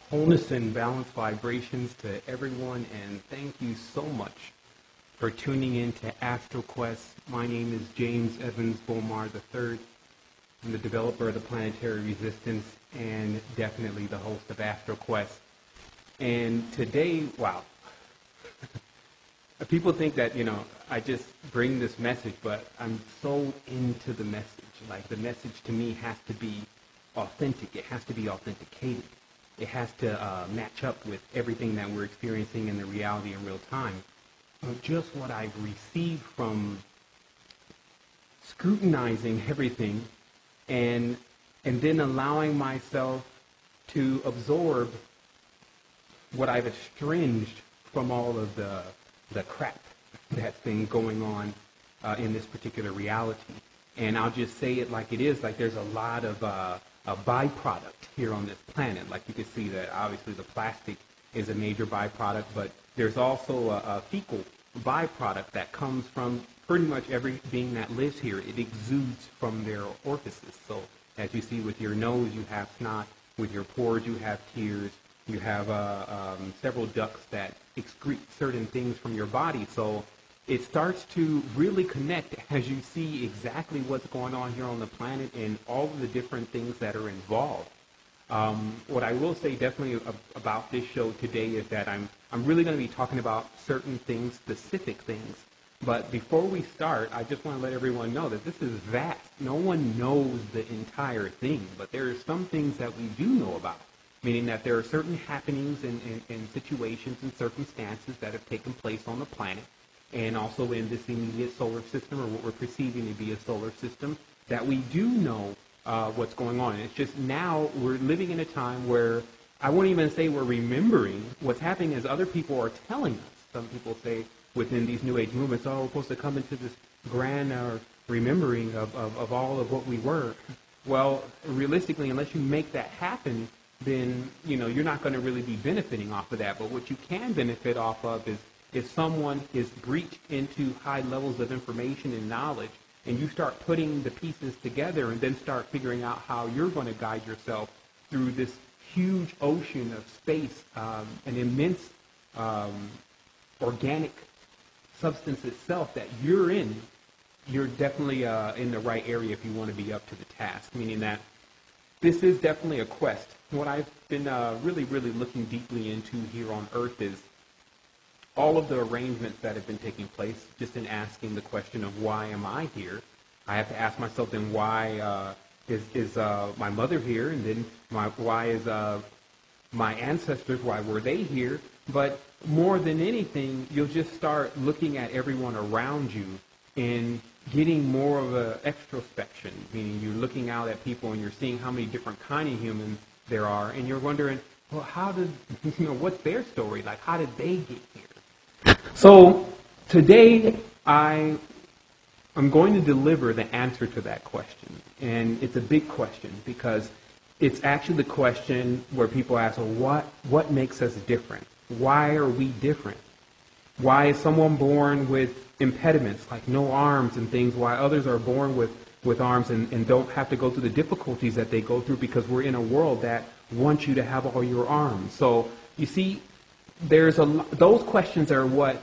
Wholeness and balanced vibrations to everyone, and thank you so much for tuning in to Astral Quest. My name is James Evans Bomar III. I'm the developer of the Planetary Resistance and definitely the host of Astral Quest. And today, wow, people think that, I just bring this message, but I'm so into the message. Like, the message to me has to be authentic. It has to be authenticated. It has to match up with everything that we're experiencing in the reality in real time. Just what I've received from scrutinizing everything and then allowing myself to absorb what I've estranged from all of the crap that's been going on in this particular reality. And I'll just say it like it is, like there's a lot of a byproduct here on this planet. Like you can see that obviously the plastic is a major byproduct, but there's also a fecal byproduct that comes from pretty much every being that lives here. It exudes from their orifices. So as you see with your nose, you have snot. With your pores, you have tears. You have several ducts that excrete certain things from your body. So it starts to really connect as you see exactly what's going on here on the planet and all of the different things that are involved. What I will say definitely about this show today is that I'm really going to be talking about certain things, specific things. But before we start, I just want to let everyone know that this is vast. No one knows the entire thing, but there are some things that we do know about, meaning that there are certain happenings and situations and circumstances that have taken place on the planet and also in this immediate solar system, or what we're perceiving to be a solar system, that we do know what's going on. It's just now we're living in a time where I won't even say we're remembering. What's happening is other people are telling us. Some people say within these New Age movements, we're supposed to come into this grand remembering of all of what we were. Well, realistically, unless you make that happen, then you're not going to really be benefiting off of that. But what you can benefit off of is if someone is breached into high levels of information and knowledge, and you start putting the pieces together and then start figuring out how you're going to guide yourself through this huge ocean of space, an immense organic substance itself that you're in, you're definitely in the right area if you want to be up to the task, meaning that this is definitely a quest. What I've been really, really looking deeply into here on Earth is all of the arrangements that have been taking place, just in asking the question of why am I here. I have to ask myself then why is my mother here, and then why is my ancestors, why were they here? But more than anything, you'll just start looking at everyone around you, and getting more of a extrospection, meaning you're looking out at people and you're seeing how many different kind of humans there are, and you're wondering, well, how did, what's their story? Like, how did they get here? So today I'm going to deliver the answer to that question, and it's a big question because it's actually the question where people ask, well, what makes us different? Why are we different? Why is someone born with impediments, like no arms and things, while others are born with arms and don't have to go through the difficulties that they go through because we're in a world that wants you to have all your arms? So you see, those questions are what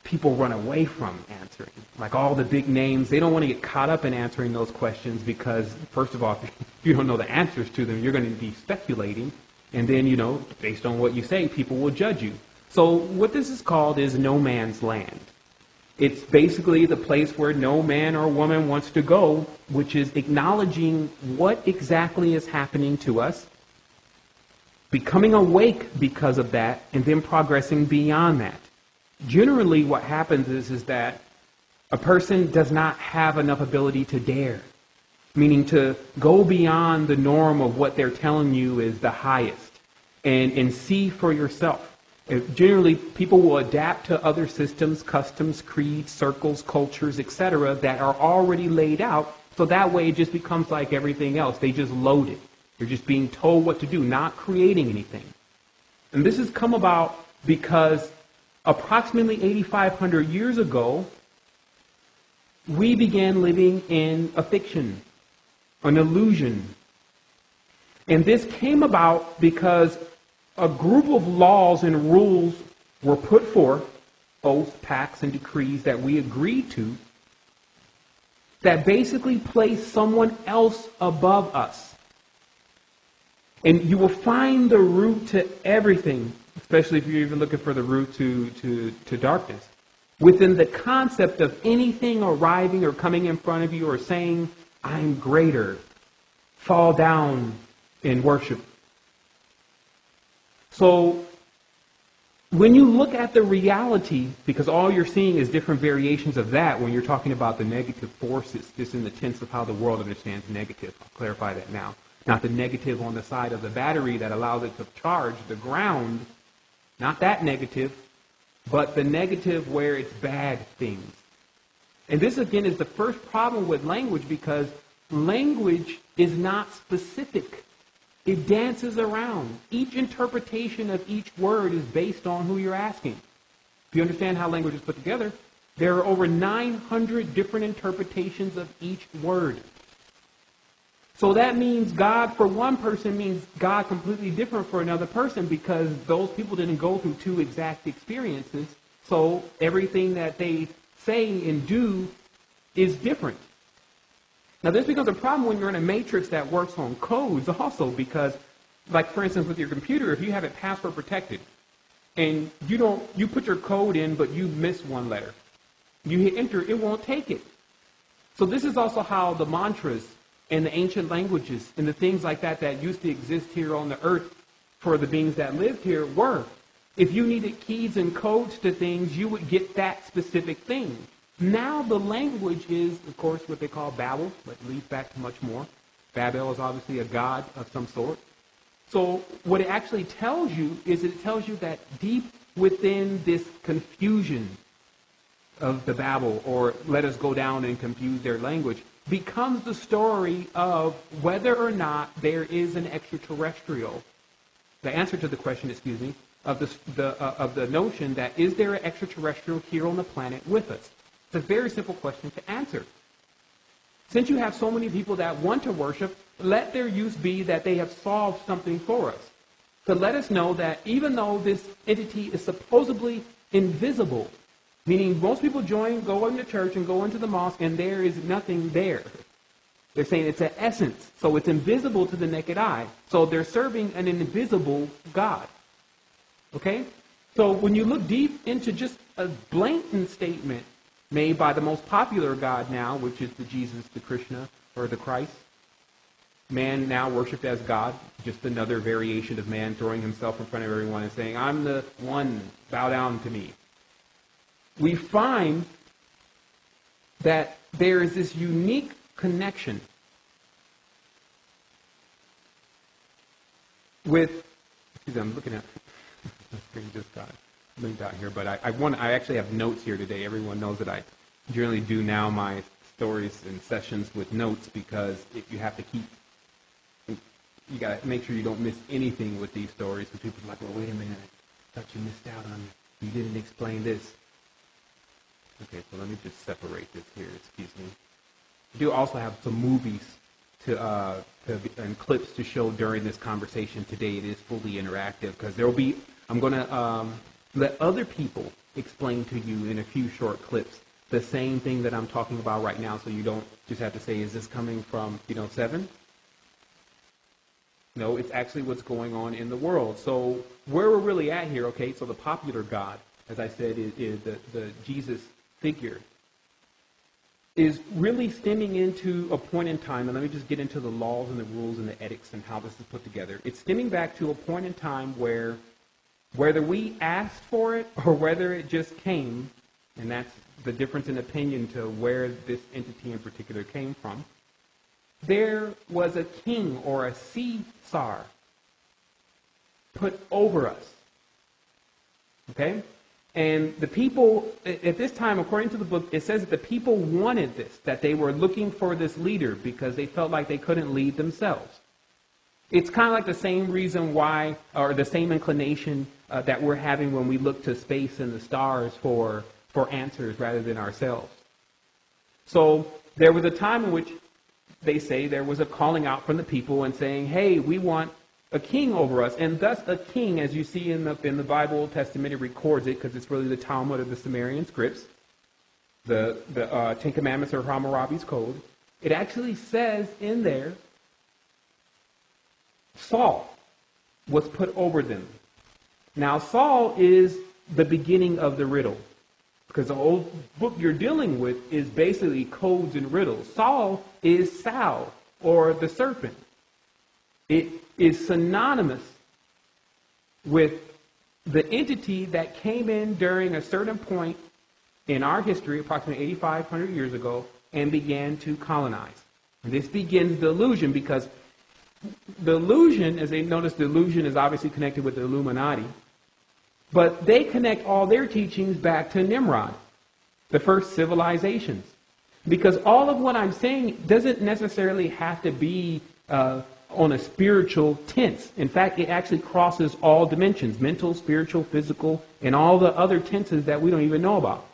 people run away from answering. Like all the big names, they don't want to get caught up in answering those questions because, first of all, if you don't know the answers to them, you're going to be speculating. And then, based on what you say, people will judge you. So what this is called is no man's land. It's basically the place where no man or woman wants to go, which is acknowledging what exactly is happening to us, becoming awake because of that, and then progressing beyond that. Generally, what happens is that a person does not have enough ability to dare, meaning to go beyond the norm of what they're telling you is the highest and see for yourself. Generally, people will adapt to other systems, customs, creeds, circles, cultures, etc. that are already laid out, so that way it just becomes like everything else. They just load it. You're just being told what to do, not creating anything. And this has come about because approximately 8,500 years ago, we began living in a fiction, an illusion. And this came about because a group of laws and rules were put forth, oaths, pacts, and decrees that we agreed to, that basically place someone else above us. And you will find the root to everything, especially if you're even looking for the root to darkness, within the concept of anything arriving or coming in front of you or saying, I'm greater, fall down in worship. So when you look at the reality, because all you're seeing is different variations of that when you're talking about the negative forces, just in the tense of how the world understands negative. I'll clarify that now. Not the negative on the side of the battery that allows it to charge the ground, not that negative, but the negative where it's bad things. And this, again, is the first problem with language, because language is not specific. It dances around. Each interpretation of each word is based on who you're asking. If you understand how language is put together, there are over 900 different interpretations of each word. So that means God for one person means God completely different for another person, because those people didn't go through two exact experiences. So everything that they say and do is different. Now, this becomes a problem when you're in a matrix that works on codes also, because, like, for instance, with your computer, if you have it password protected and you put your code in, but you miss one letter, you hit enter, it won't take it. So this is also how the mantras and the ancient languages and the things like that used to exist here on the earth for the beings that lived here were. If you needed keys and codes to things, you would get that specific thing. Now the language is, of course, what they call Babel, but it leads back to much more. Babel is obviously a god of some sort. So what it actually tells you is it tells you that deep within this confusion of the Babel, or let us go down and confuse their language, becomes the story of whether or not there is an extraterrestrial. The answer to the question, of the notion that is there an extraterrestrial here on the planet with us? It's a very simple question to answer. Since you have so many people that want to worship, let their use be that they have solved something for us. To let us know that even though this entity is supposedly invisible, meaning most people go into church and go into the mosque and there is nothing there. They're saying it's an essence, so it's invisible to the naked eye. So they're serving an invisible God. Okay? So when you look deep into just a blatant statement made by the most popular God now, which is the Jesus, the Krishna, or the Christ. Man now worshipped as God, just another variation of man throwing himself in front of everyone and saying, I'm the one, bow down to me. We find that there is this unique connection with, excuse me, I'm looking at, the screen just got linked out here, but I actually have notes here today. Everyone knows that I generally do now my stories and sessions with notes, because if you have to keep, you got to make sure you don't miss anything with these stories, because people are like, well, wait a minute, I thought you missed out on, you didn't explain this. Okay, so let me just separate this here, excuse me. I do also have some movies and clips to show during this conversation today. It is fully interactive, because there will be, I'm going to let other people explain to you in a few short clips the same thing that I'm talking about right now, so you don't just have to say, is this coming from, Sevan? No, it's actually what's going on in the world. So where we're really at here, okay, so the popular God, as I said, is the Jesus figure, is really stemming into a point in time, and let me just get into the laws and the rules and the ethics and how this is put together. It's stemming back to a point in time where, whether we asked for it or whether it just came, and that's the difference in opinion to where this entity in particular came from, there was a king or a Caesar put over us. Okay? And the people, at this time, according to the book, it says that the people wanted this, that they were looking for this leader because they felt like they couldn't lead themselves. It's kind of like the same reason why, or the same inclination that we're having when we look to space and the stars for answers rather than ourselves. So there was a time in which they say there was a calling out from the people and saying, hey, we want a king over us. And thus a king, as you see in the Bible, Old Testament, it records it because it's really the Talmud of the Sumerian scripts, the Ten Commandments or Hammurabi's Code. It actually says in there, Saul was put over them. Now Saul is the beginning of the riddle, because the whole book you're dealing with is basically codes and riddles. Saul is Sal, or the serpent. It is synonymous with the entity that came in during a certain point in our history, approximately 8,500 years ago, and began to colonize. And this begins the illusion, because the illusion, as they notice, the illusion is obviously connected with the Illuminati, but they connect all their teachings back to Nimrod, the first civilizations. Because all of what I'm saying doesn't necessarily have to be on a spiritual tense. In fact, it actually crosses all dimensions, mental, spiritual, physical, and all the other tenses that we don't even know about.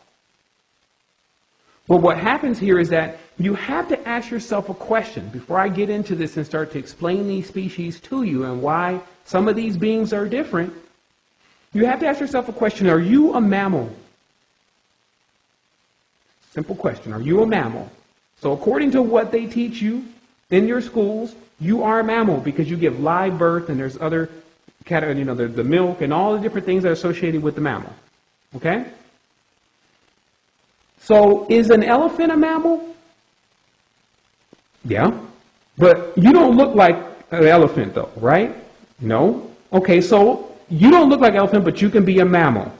But what happens here is that you have to ask yourself a question before I get into this and start to explain these species to you and why some of these beings are different. You have to ask yourself a question: are you a mammal? Simple question. Are you a mammal? So according to what they teach you in your schools, you are a mammal because you give live birth, and there's other, the milk and all the different things that are associated with the mammal. Okay? So is an elephant a mammal? Yeah. But you don't look like an elephant though, right? No. Okay, so you don't look like an elephant, but you can be a mammal.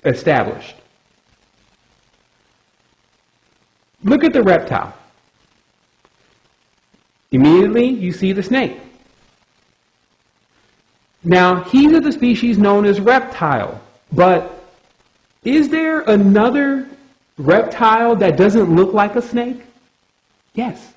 Established. Look at the reptile. Immediately, you see the snake. Now, he's of the species known as reptile. But is there another reptile that doesn't look like a snake? Yes.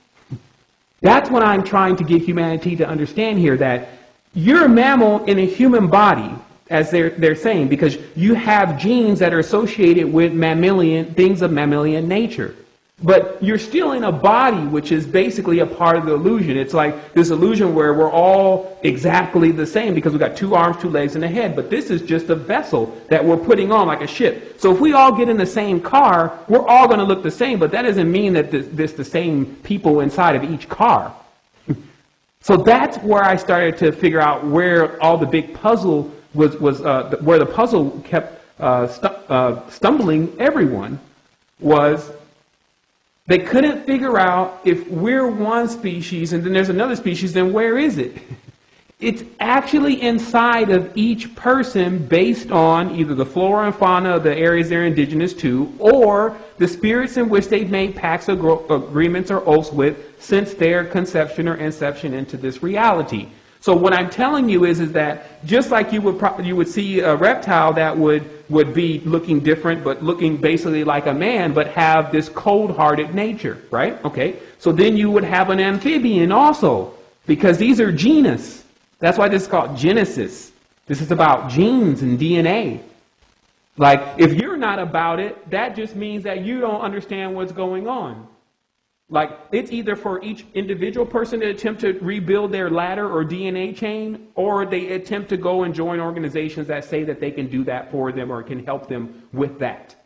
That's what I'm trying to get humanity to understand here, that you're a mammal in a human body, as they're saying, because you have genes that are associated with mammalian, things of mammalian nature. But you're still in a body, which is basically a part of the illusion. It's like this illusion where we're all exactly the same because we've got 2 arms, 2 legs, and a head. But this is just a vessel that we're putting on like a ship. So if we all get in the same car, we're all going to look the same. But that doesn't mean that there's the same people inside of each car. So that's where I started to figure out where all the big puzzle was where the puzzle kept stumbling everyone was. They couldn't figure out if we're one species and then there's another species, then where is it? It's actually inside of each person based on either the flora and fauna of the areas they're indigenous to, or the spirits in which they've made pacts, agreements, or oaths with since their conception or inception into this reality. So what I'm telling you is that just like you would see a reptile that would be looking different, but looking basically like a man, but have this cold-hearted nature, right? Okay, so then you would have an amphibian also, because these are genus. That's why this is called Genesis. This is about genes and DNA. Like, if you're not about it, that just means that you don't understand what's going on. Like, it's either for each individual person to attempt to rebuild their ladder or DNA chain, or they attempt to go and join organizations that say that they can do that for them or can help them with that.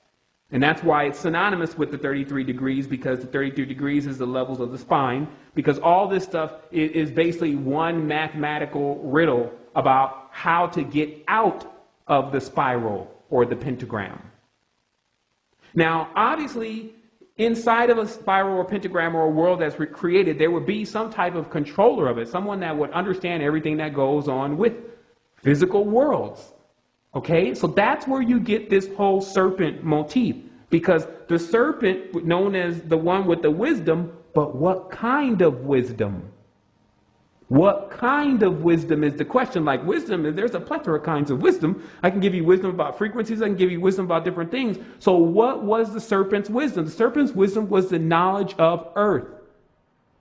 And that's why it's synonymous with the 33 degrees, because the 33 degrees is the levels of the spine, because all this stuff is basically one mathematical riddle about how to get out of the spiral or the pentagram. Now, obviously, inside of a spiral or pentagram or a world that's created, there would be some type of controller of it, someone that would understand everything that goes on with physical worlds. Okay, so that's where you get this whole serpent motif, because the serpent, known as the one with the wisdom, but what kind of wisdom? What kind of wisdom is the question? Like wisdom, there's a plethora of kinds of wisdom. I can give you wisdom about frequencies. I can give you wisdom about different things. So what was the serpent's wisdom? The serpent's wisdom was the knowledge of earth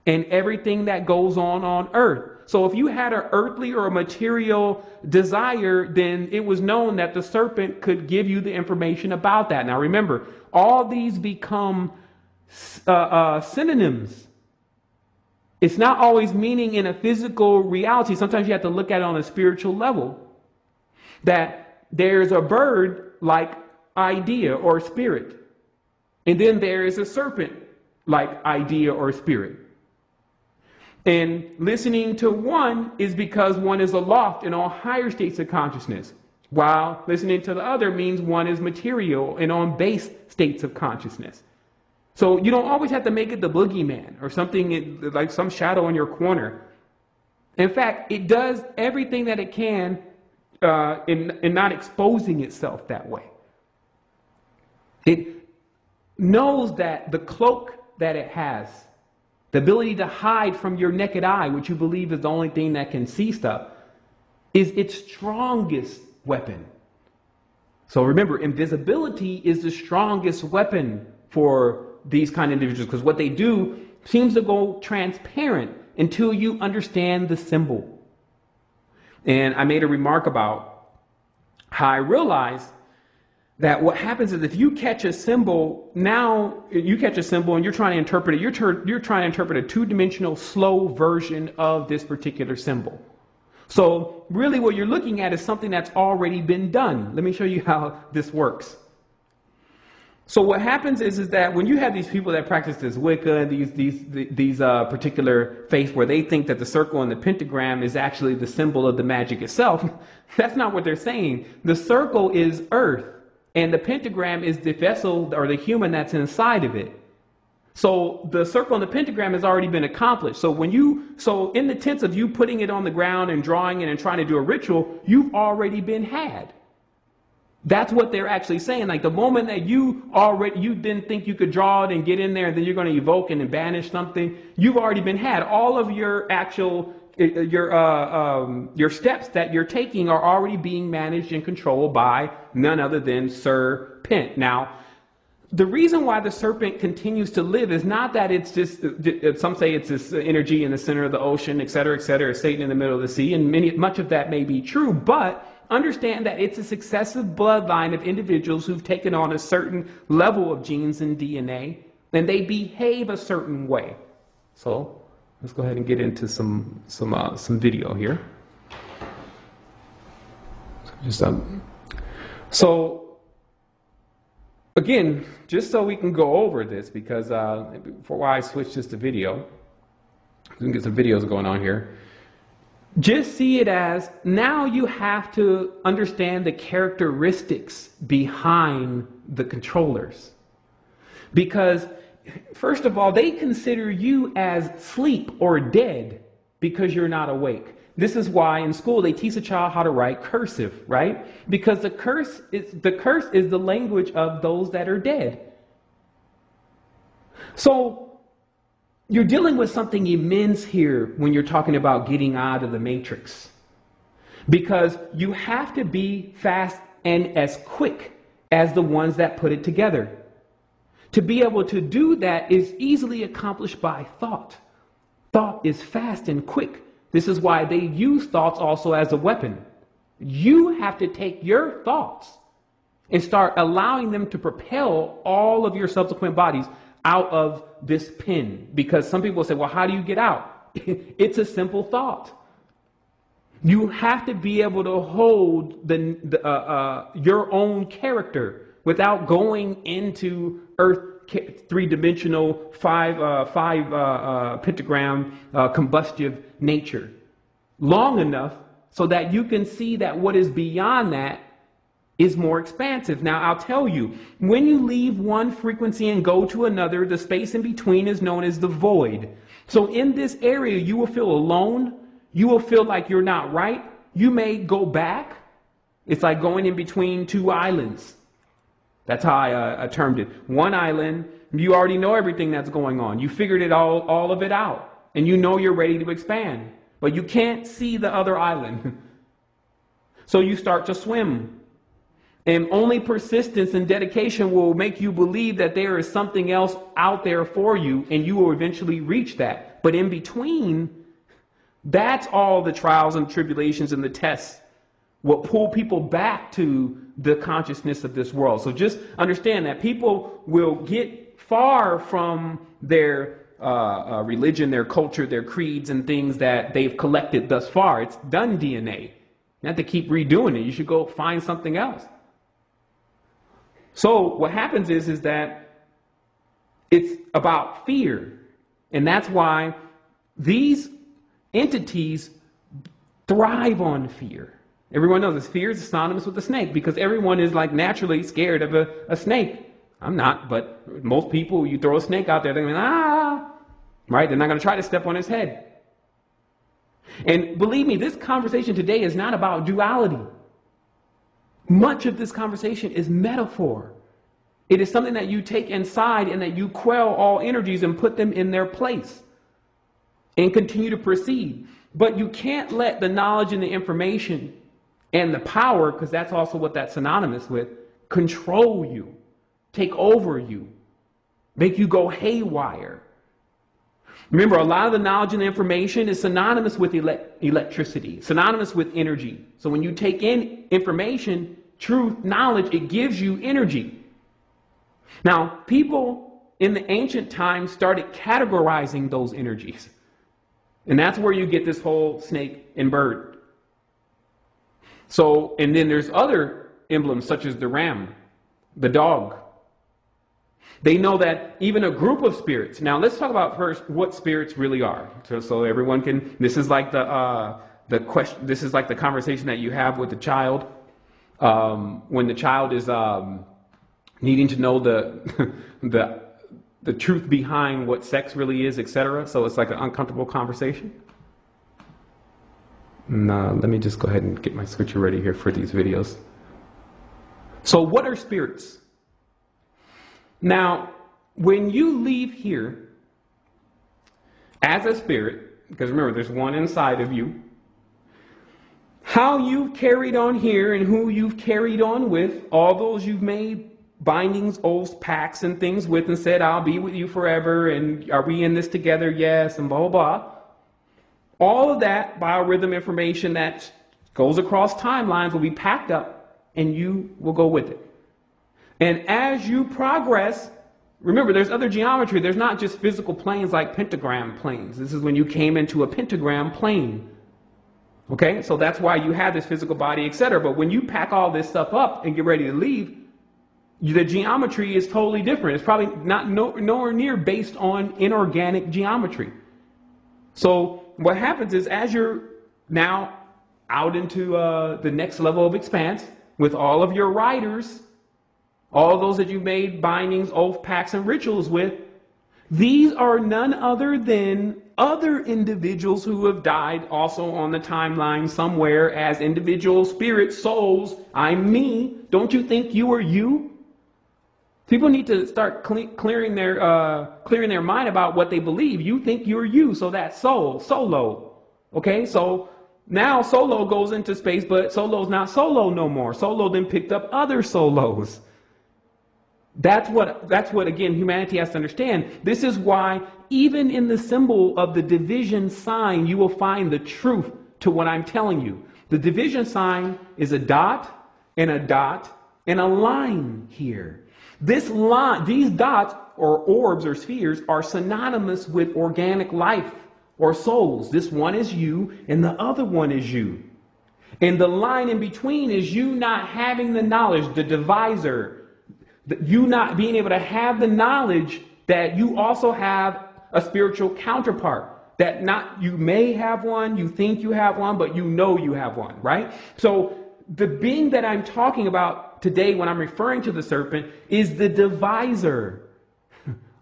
and everything that goes on earth. So if you had an earthly or a material desire, then it was known that the serpent could give you the information about that. Now remember, all these become synonyms. It's not always meaning in a physical reality. Sometimes you have to look at it on a spiritual level. That there's a bird-like idea or spirit. And then there is a serpent-like idea or spirit. And listening to one is because one is aloft in all higher states of consciousness, while listening to the other means one is material and on base states of consciousness. So you don't always have to make it the boogeyman or something like some shadow in your corner. In fact, it does everything that it can in not exposing itself that way. It knows that the cloak that it has, the ability to hide from your naked eye, which you believe is the only thing that can see stuff, is its strongest weapon. So remember, invisibility is the strongest weapon for these kind of individuals, because what they do seems to go transparent until you understand the symbol. And I made a remark about how I realized that what happens is if you catch a symbol, now you catch a symbol and you're trying to interpret it, you're trying to interpret a two-dimensional slow version of this particular symbol. So really what you're looking at is something that's already been done. Let me show you how this works. So what happens is that when you have these people that practice this Wicca, these particular faiths where they think that the circle and the pentagram is actually the symbol of the magic itself, that's not what they're saying. The circle is earth, and the pentagram is the vessel or the human that's inside of it. So the circle and the pentagram has already been accomplished. So in the sense of you putting it on the ground and drawing it and trying to do a ritual, you've already been had. That's what they're actually saying. Like the moment that you didn't think you could draw it and get in there and then you're going to evoke and banish something, you've already been had. All of your actual, your steps that you're taking are already being managed and controlled by none other than Sir Pent. Now, the reason why the serpent continues to live is not that it's just, some say it's this energy in the center of the ocean, et cetera, Satan in the middle of the sea, and much of that may be true, but understand that it's a successive bloodline of individuals who've taken on a certain level of genes and DNA, and they behave a certain way. So let's go ahead and get into some video here. So again, just so we can go over this, because before I switch this to video, we can get some videos going on here. Just see it as now you have to understand the characteristics behind the controllers. Because, first of all, they consider you as asleep or dead because you're not awake. this is why in school they teach a child how to write cursive, right? Because the curse is the language of those that are dead. So you're dealing with something immense here when you're talking about getting out of the matrix. Because you have to be fast and as quick as the ones that put it together. To be able to do that is easily accomplished by thought. Thought is fast and quick. This is why they use thoughts also as a weapon. You have to take your thoughts and start allowing them to propel all of your subsequent bodies out of this pin. Because some people say, well, how do you get out? It's a simple thought. You have to be able to hold your own character without going into Earth three-dimensional five pentagram combustive nature long enough so that you can see that what is beyond that is more expansive. Now, I'll tell you, when you leave one frequency and go to another, the space in between is known as the void. So in this area, you will feel alone. You will feel like you're not right. You may go back. It's like going in between two islands. That's how I termed it. One island, you already know everything that's going on. You figured it all of it out. And you know you're ready to expand. But you can't see the other island. So you start to swim. And only persistence and dedication will make you believe that there is something else out there for you, and you will eventually reach that. But in between, that's all the trials and tribulations and the tests will pull people back to the consciousness of this world. So just understand that people will get far from their religion, their culture, their creeds and things that they've collected thus far. It's done DNA. You have to keep redoing it. You should go find something else. So what happens is that it's about fear. And that's why these entities thrive on fear. Everyone knows this. Fear is synonymous with the snake because everyone is like naturally scared of a snake. I'm not, but most people, you throw a snake out there, they're going to right? They're not going to try to step on his head. And believe me, this conversation today is not about duality. Much of this conversation is metaphor. It is something that you take inside and that you quell all energies and put them in their place and continue to proceed. But you can't let the knowledge and the information and the power, because that's also what that's synonymous with, control you, take over you, make you go haywire. Remember, a lot of the knowledge and the information is synonymous with electricity, synonymous with energy. So when you take in information, truth, knowledge, it gives you energy. Now, people in the ancient times started categorizing those energies. And that's where you get this whole snake and bird. So, and then there's other emblems such as the ram, the dog. They know that even a group of spirits. Now, let's talk about first what spirits really are. So everyone can. This is like the question. This is like the conversation that you have with the child when the child is needing to know the truth behind what sex really is, etc. So it's like an uncomfortable conversation. Let me just go ahead and get my switcher ready here for these videos. So what are spirits? Now, when you leave here as a spirit, because remember, there's one inside of you, how you've carried on here and who you've carried on with, all those you've made bindings, oaths, pacts, and things with and said, I'll be with you forever, and are we in this together? Yes, and blah, blah, blah. All of that biorhythm information that goes across timelines will be packed up, and you will go with it. And as you progress, remember, there's other geometry. There's not just physical planes like pentagram planes. This is when you came into a pentagram plane. Okay, so that's why you have this physical body, etc. But when you pack all this stuff up and get ready to leave, the geometry is totally different. It's probably not nowhere near based on inorganic geometry. So what happens is as you're now out into the next level of expanse with all of your riders, all those that you made bindings, oath, pacts, and rituals with, These are none other than other individuals who have died also on the timeline somewhere as individual spirit souls. I'm me. Don't you think you are you? People need to start clearing their mind about what they believe. You think you're you, so that's solo. Okay, so now Solo goes into space, but Solo's not Solo no more. Solo then picked up other solos. That's what again humanity has to understand. This is why even in the symbol of the division sign, you will find the truth to what I'm telling you. The division sign is a dot and a line here. This line, these dots or orbs or spheres are synonymous with organic life or souls. This one is you and the other one is you. And the line in between is you not having the knowledge, the divisor, you not being able to have the knowledge that you also have a spiritual counterpart. That not you may have one, you think you have one, but you know you have one, right? So the being that I'm talking about today when I'm referring to the serpent is the divisor.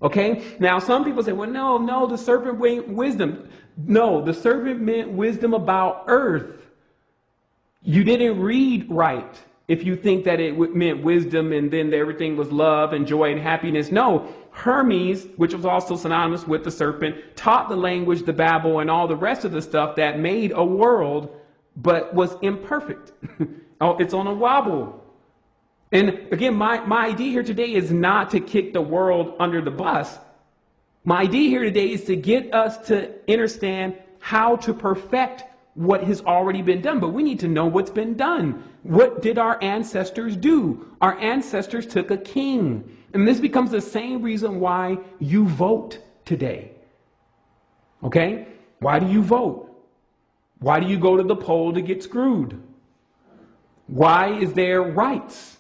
Okay? Now some people say, well, no, the serpent meant wisdom. No, the serpent meant wisdom about earth. You didn't read right if you think that it meant wisdom and then everything was love and joy and happiness. No, Hermes, which was also synonymous with the serpent, taught the language, the Babel, and all the rest of the stuff that made a world, but was imperfect. Oh, it's on a wobble. And again, my idea here today is not to kick the world under the bus. My idea here today is to get us to understand how to perfect what has already been done. But we need to know what's been done. What did our ancestors do? Our ancestors took a king. And this becomes the same reason why you vote today. Okay? Why do you vote? Why do you go to the poll to get screwed? Why is there rites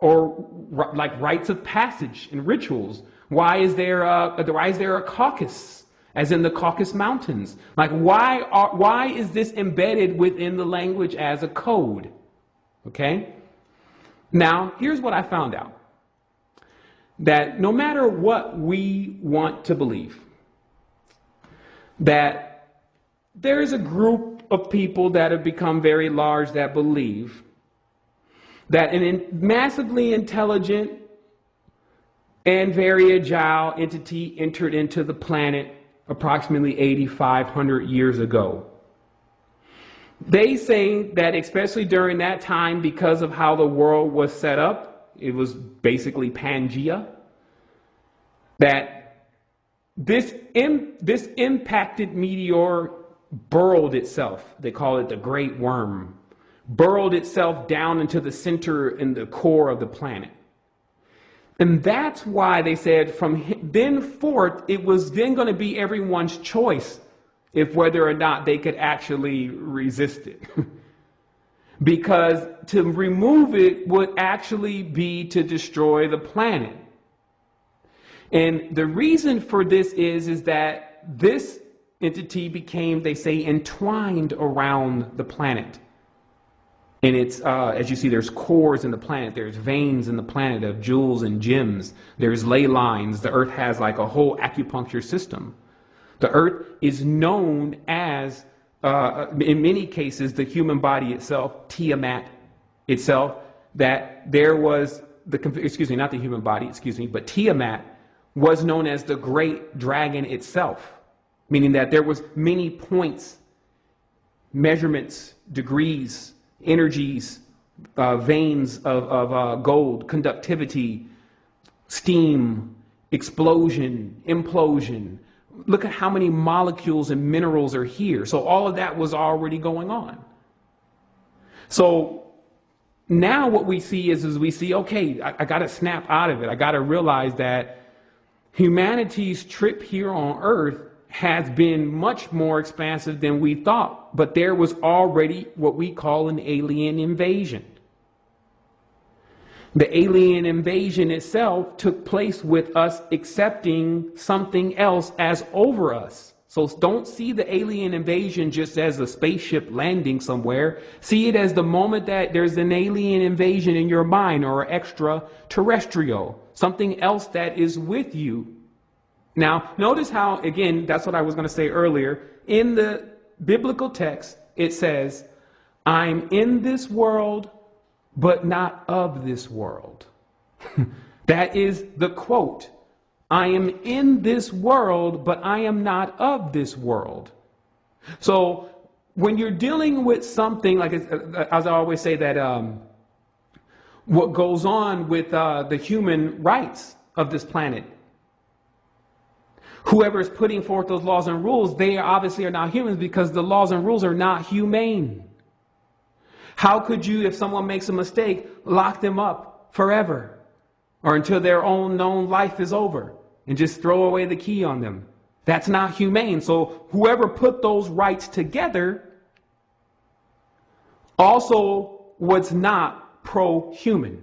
or like rites of passage and rituals? Why is there a caucus, as in the Caucasus Mountains? Like why is this embedded within the language as a code? Okay? Now, here's what I found out. That no matter what we want to believe, that there is a group of people that have become very large that believe that a massively intelligent and very agile entity entered into the planet approximately 8,500 years ago. They say that especially during that time, because of how the world was set up, it was basically Pangea, that this impacted meteor burrowed itself. They call it the Great Worm. Burrowed itself down into the center and the core of the planet. And that's why they said from then forth, it was then going to be everyone's choice if whether or not they could actually resist it. Because to remove it would actually be to destroy the planet. And the reason for this is that this entity became, they say, entwined around the planet. And it's, as you see, there's cores in the planet. There's veins in the planet of jewels and gems. There's ley lines. The Earth has like a whole acupuncture system. The Earth is known as, in many cases, the human body itself, Tiamat itself, that there was, not the human body, but Tiamat was known as the great dragon itself, meaning that there was many points, measurements, degrees, energies, veins of gold, conductivity, steam, explosion, implosion. Look at how many molecules and minerals are here. So all of that was already going on. So now what we see is we see, okay, I got to snap out of it. I got to realize that humanity's trip here on Earth has been much more expansive than we thought, but there was already what we call an alien invasion. The alien invasion itself took place with us accepting something else as over us. So don't see the alien invasion just as a spaceship landing somewhere. See it as the moment that there's an alien invasion in your mind, or extraterrestrial, something else that is with you. Now, notice how, again, that's what I was going to say earlier. In the biblical text, it says, I'm in this world, but not of this world. That is the quote. I am in this world, but I am not of this world. So when you're dealing with something, like as I always say, that what goes on with the human rights of this planet, whoever is putting forth those laws and rules, they obviously are not humans, because the laws and rules are not humane. How could you, if someone makes a mistake, lock them up forever or until their own known life is over and just throw away the key on them? That's not humane. So whoever put those rights together also was not pro-human.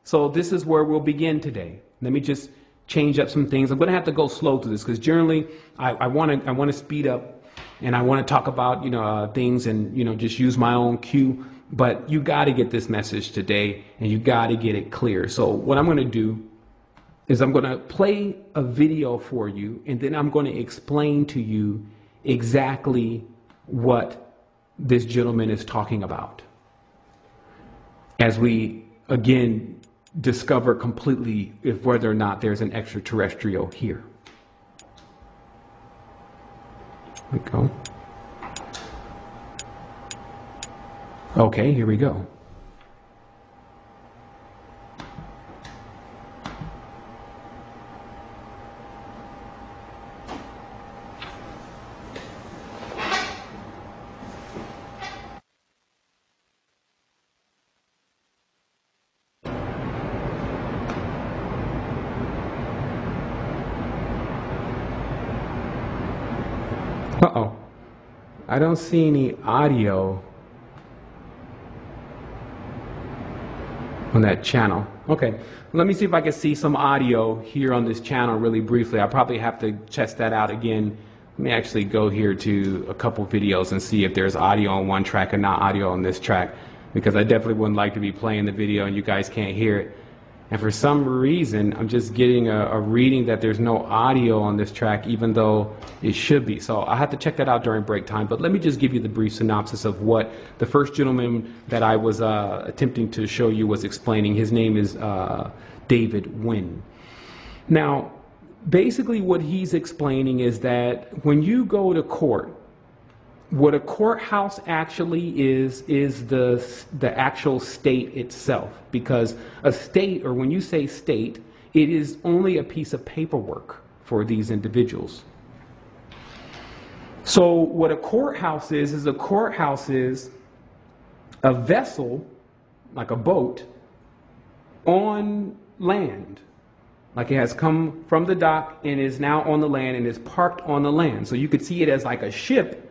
So this is where we'll begin today. Let me just change up some things. I'm going to have to go slow through this, because generally I want to speed up, and I want to talk about things and just use my own cue. But you got to get this message today, and you got to get it clear. So what I'm going to do is I'm going to play a video for you, and then I'm going to explain to you exactly what this gentleman is talking about, as we again discover completely if whether or not there's an extraterrestrial here. There we go. Okay, here we go. Uh-oh. I don't see any audio on that channel. Okay, let me see if I can see some audio here on this channel really briefly. I probably have to test that out again. Let me actually go here to a couple videos and see if there's audio on one track and not audio on this track, because I definitely wouldn't like to be playing the video and you guys can't hear it. And for some reason, I'm just getting a reading that there's no audio on this track, even though it should be. So I'll have to check that out during break time. But let me just give you the brief synopsis of what the first gentleman that I was attempting to show you was explaining. His name is David Wynn. Now, basically what he's explaining is that when you go to court, what a courthouse actually is the actual state itself. Because a state, or when you say state, it is only a piece of paperwork for these individuals. So what a courthouse is a courthouse is a vessel, like a boat, on land. Like it has come from the dock and is now on the land and is parked on the land. So you could see it as like a ship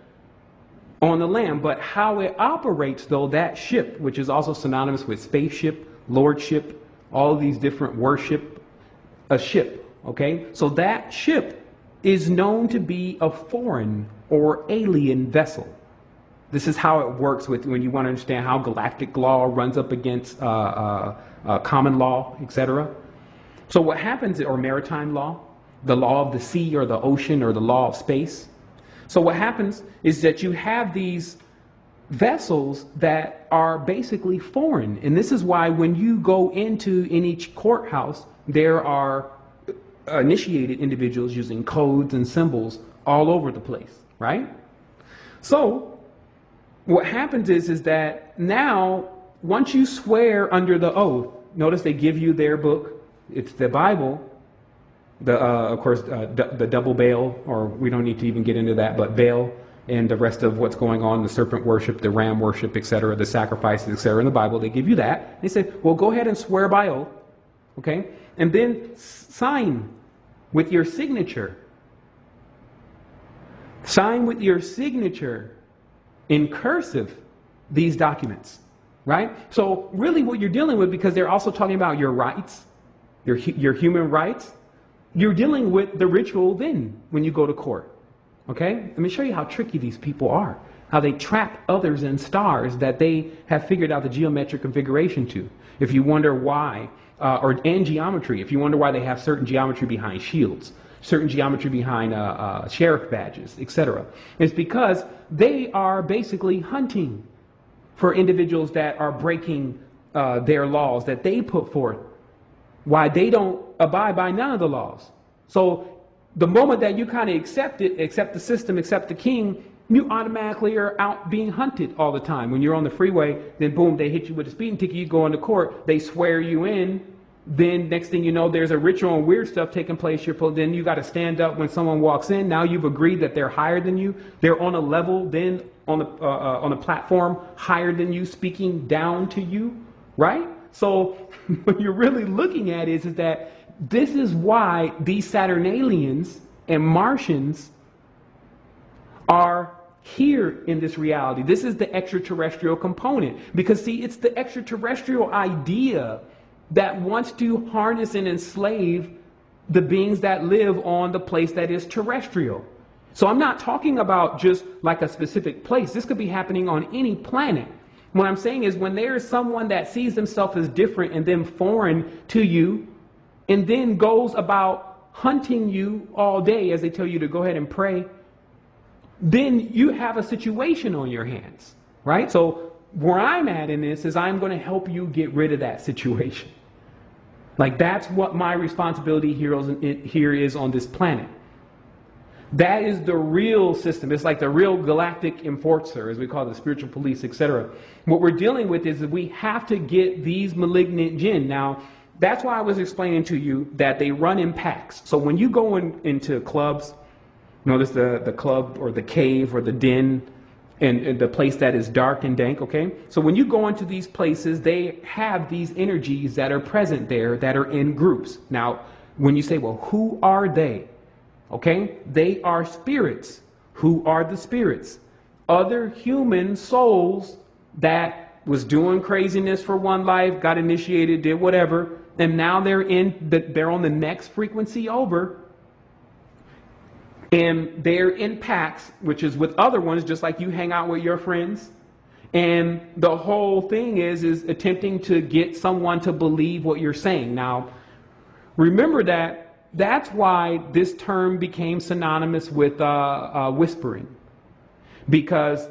on the land. But how it operates, though, that ship, which is also synonymous with spaceship, lordship, all of these different worship, a ship, okay? So that ship is known to be a foreign or alien vessel. This is how it works with when you want to understand how galactic law runs up against common law, etc. So what happens, or maritime law, the law of the sea or the ocean or the law of space. So what happens is that you have these vessels that are basically foreign. And this is why when you go into any courthouse, there are initiated individuals using codes and symbols all over the place, right? So what happens is that now, once you swear under the oath, notice they give you their book. It's the Bible. Of course, the double bail, or we don't need to even get into that, but bail and the rest of what's going on, the serpent worship, the ram worship, etc., the sacrifices, etc., in the Bible, they give you that. They say, well, go ahead and swear by oath, okay? And then sign with your signature. Sign with your signature in cursive these documents, right? So really what you're dealing with, because they're also talking about your rights, your human rights, you're dealing with the ritual then when you go to court. Okay? Let me show you how tricky these people are. How they trap others in stars that they have figured out the geometric configuration to. If you wonder why, and geometry, if you wonder why they have certain geometry behind shields. certain geometry behind sheriff badges, etc. It's because they are basically hunting for individuals that are breaking their laws that they put forth. Why they don't abide by none of the laws. So the moment that you kind of accept it, accept the system, accept the king, you automatically are out being hunted all the time. When you're on the freeway, then boom, they hit you with a speeding ticket, you go into court, they swear you in, then next thing you know, there's a ritual and weird stuff taking place. Then you got to stand up when someone walks in. Now you've agreed that they're higher than you. They're on a level then on the platform higher than you, speaking down to you, right? So what you're really looking at is that this is why these Saturnalians and Martians are here in this reality. This is the extraterrestrial component. Because see, it's the extraterrestrial idea that wants to harness and enslave the beings that live on the place that is terrestrial. So I'm not talking about just like a specific place. This could be happening on any planet. What I'm saying is when there is someone that sees themselves as different and then foreign to you, and then goes about hunting you all day as they tell you to go ahead and pray, then you have a situation on your hands, right? So where I'm at in this is I'm going to help you get rid of that situation. Like that's what my responsibility here is on this planet. That is the real system. It's like the real galactic enforcer, as we call it, the spiritual police, etc. What we're dealing with is that we have to get these malignant jinn. Now, that's why I was explaining to you that they run in packs. So when you go into clubs, notice the club or the cave or the den and the place that is dark and dank, okay? So when you go into these places, they have these energies that are present there that are in groups. Now, when you say, well, who are they? Okay? They are spirits. Who are the spirits? Other human souls that was doing craziness for one life, got initiated, did whatever, and now they're on the next frequency over. And they're in packs, which is with other ones, just like you hang out with your friends. And the whole thing is attempting to get someone to believe what you're saying. Now, remember that's why this term became synonymous with whispering. Because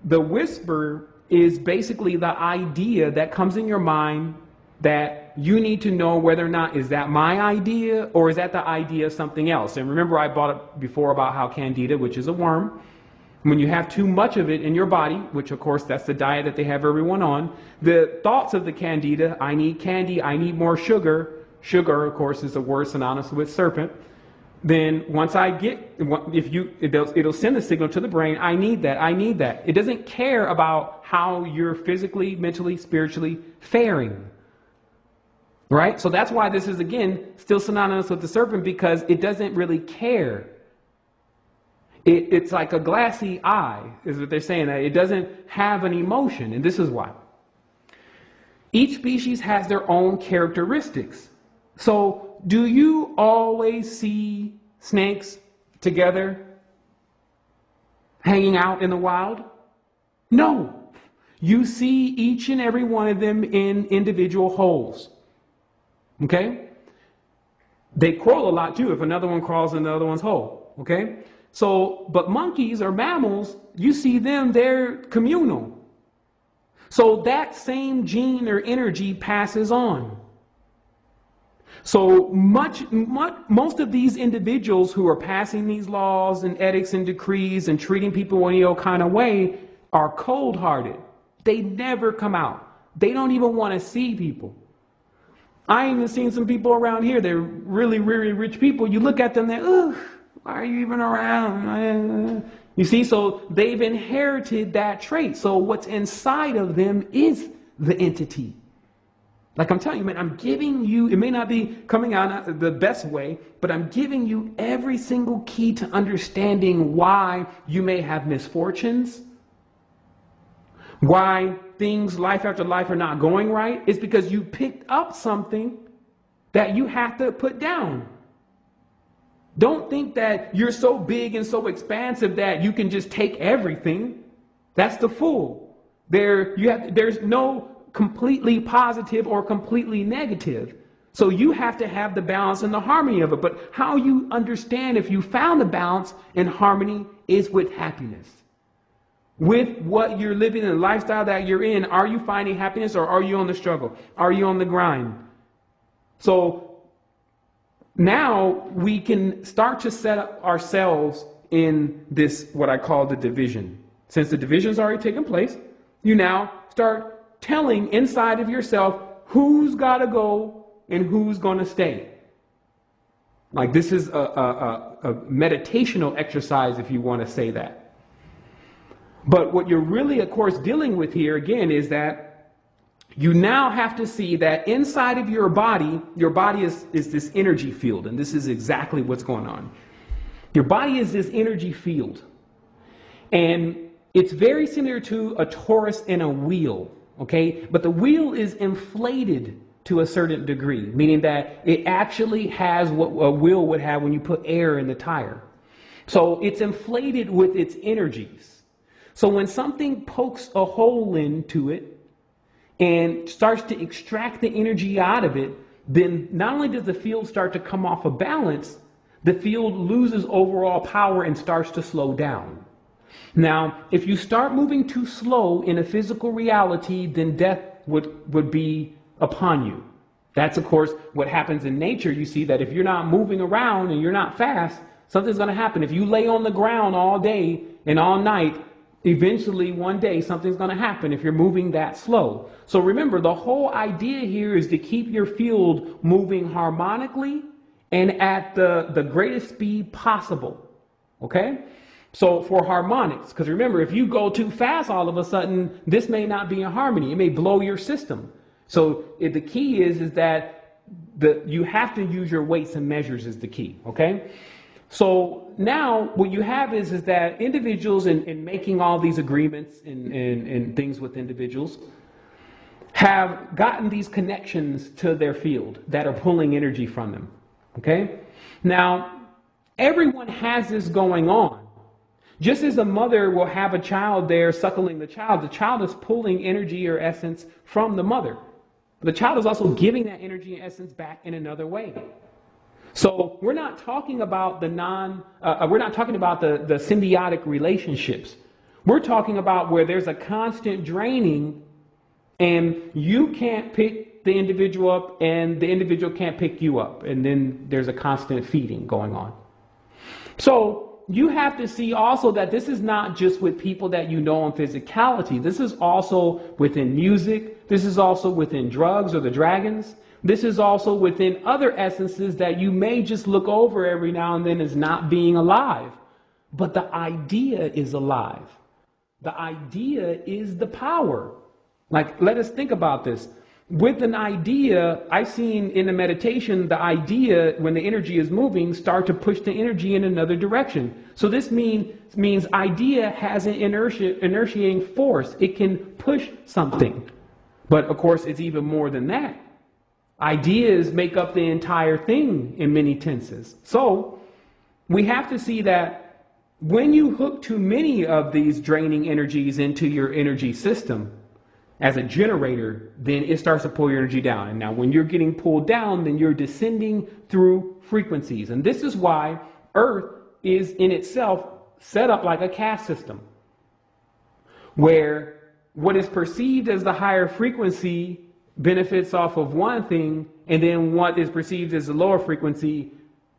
the whisper is basically the idea that comes in your mind that you need to know whether or not is that my idea or is that the idea of something else. And remember I brought up before about how candida, which is a worm, when you have too much of it in your body, which of course that's the diet that they have everyone on, the thoughts of the candida, I need candy, I need more sugar. Sugar, of course, is a word synonymous with serpent. Then once I get, it'll send a signal to the brain, I need that, I need that. It doesn't care about how you're physically, mentally, spiritually faring. Right? So that's why this is, again, still synonymous with the serpent, because it doesn't really care. It's like a glassy eye, is what they're saying. That it doesn't have an emotion, and this is why. Each species has their own characteristics. So do you always see snakes together hanging out in the wild? No. You see each and every one of them in individual holes. Okay? They quarrel a lot too if another one crawls in the other one's hole. Okay? So, but monkeys or mammals, you see them, they're communal. So that same gene or energy passes on. So most of these individuals who are passing these laws and edicts and decrees and treating people in any kind of way are cold-hearted. They never come out. They don't even want to see people. I even seen some people around here, they're really, really rich people. You look at them, they're, ugh, why are you even around? You see, so they've inherited that trait. So what's inside of them is the entity. Like I'm telling you, man, I'm giving you, it may not be coming out the best way, but I'm giving you every single key to understanding why you may have misfortunes, why things life after life are not going right. It's because you picked up something that you have to put down. Don't think that you're so big and so expansive that you can just take everything. That's the fool. There's no completely positive or completely negative. So you have to have the balance and the harmony of it. But how you understand if you found the balance and harmony is with happiness. With what you're living in, the lifestyle that you're in, are you finding happiness or are you on the struggle? Are you on the grind? So now we can start to set up ourselves in this, what I call the division. Since the division's already taken place, you now start telling inside of yourself who's got to go and who's going to stay. Like this is a meditational exercise, if you want to say that. But what you're really, of course, dealing with here again is that you now have to see that inside of your body is this energy field. And this is exactly what's going on. Your body is this energy field. And it's very similar to a torus and a wheel. Okay? But the wheel is inflated to a certain degree, meaning that it actually has what a wheel would have when you put air in the tire. So it's inflated with its energies. So when something pokes a hole into it and starts to extract the energy out of it, then not only does the field start to come off of balance, the field loses overall power and starts to slow down. Now, if you start moving too slow in a physical reality, then death would be upon you. That's, of course, what happens in nature. You see that if you're not moving around and you're not fast, something's going to happen. If you lay on the ground all day and all night, eventually one day something's going to happen if you're moving that slow. So remember, the whole idea here is to keep your field moving harmonically and at the greatest speed possible. Okay? So for harmonics, because remember, if you go too fast all of a sudden, this may not be in harmony. It may blow your system. So the key is that you have to use your weights and measures is the key. Okay? So now what you have is that individuals in making all these agreements and things with individuals have gotten these connections to their field that are pulling energy from them. Okay? Now, everyone has this going on. Just as a mother will have a child there suckling the child is pulling energy or essence from the mother. The child is also giving that energy and essence back in another way. So we're not talking about the symbiotic relationships. We're talking about where there's a constant draining and you can't pick the individual up and the individual can't pick you up. And then there's a constant feeding going on. So you have to see also that this is not just with people that you know in physicality. This is also within music. This is also within drugs or the dragons. This is also within other essences that you may just look over every now and then as not being alive. But the idea is alive. The idea is the power. Like, let us think about this. With an idea, I've seen in the meditation, the idea, when the energy is moving, start to push the energy in another direction. So this means idea has an inertiating force. It can push something. But of course, it's even more than that. Ideas make up the entire thing in many tenses. So we have to see that when you hook too many of these draining energies into your energy system as a generator, then it starts to pull your energy down. And now when you're getting pulled down, then you're descending through frequencies. And this is why Earth is in itself set up like a caste system, where what is perceived as the higher frequency benefits off of one thing, and then what is perceived as the lower frequency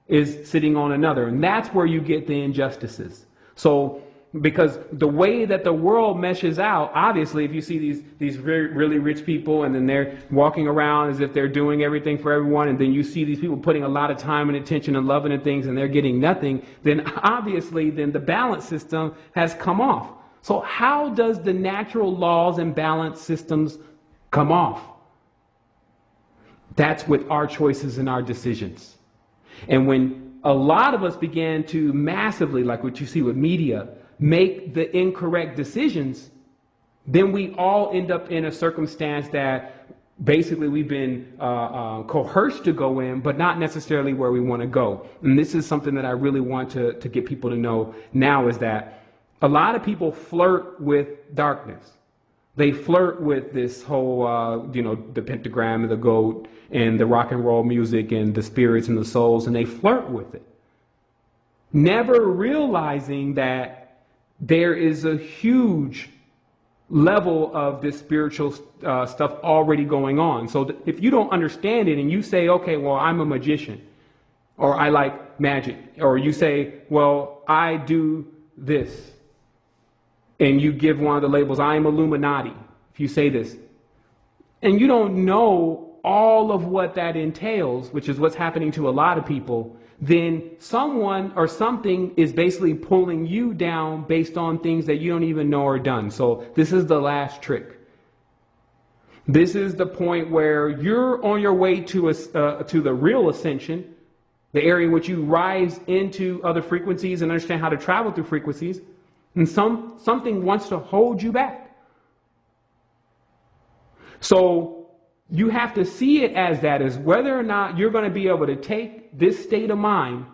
is sitting on another. And that's where you get the injustices. So because the way that the world meshes out, obviously, if you see these very, really rich people and then they're walking around as if they're doing everything for everyone, and then you see these people putting a lot of time and attention and love into things and they're getting nothing, then obviously then the balance system has come off. So how does the natural laws and balance systems come off? That's with our choices and our decisions. And when a lot of us began to massively, like what you see with media, make the incorrect decisions, then we all end up in a circumstance that basically we've been coerced to go in, but not necessarily where we want to go. And this is something that I really want to get people to know now, is that a lot of people flirt with darkness. They flirt with this whole, the pentagram and the goat and the rock and roll music and the spirits and the souls, and they flirt with it, never realizing that there is a huge level of this spiritual stuff already going on. So if you don't understand it and you say, okay, well, I'm a magician, or I like magic, or you say, well, I do this, and you give one of the labels, I'm Illuminati, if you say this, and you don't know all of what that entails, which is what's happening to a lot of people, then someone or something is basically pulling you down based on things that you don't even know are done. So this is the last trick. This is the point where you're on your way to the real ascension, the area in which you rise into other frequencies and understand how to travel through frequencies, and something wants to hold you back. So you have to see it as that, as whether or not you're going to be able to take this state of mind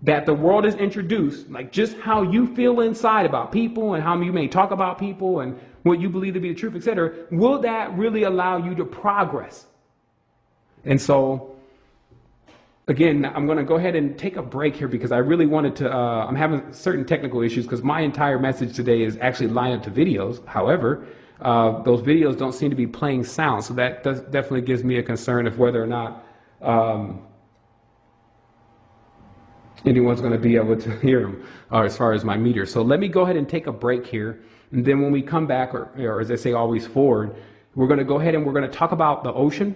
that the world has introduced, like just how you feel inside about people and how you may talk about people and what you believe to be the truth, etc. Will that really allow you to progress? And so, again, I'm going to go ahead and take a break here because I really wanted to, I'm having certain technical issues because my entire message today is actually lined up to videos. However, those videos don't seem to be playing sound. So that definitely gives me a concern of whether or not anyone's going to be able to hear them as far as my meter. So let me go ahead and take a break here. And then when we come back, or as they say, always forward, we're going to go ahead and we're going to talk about the ocean.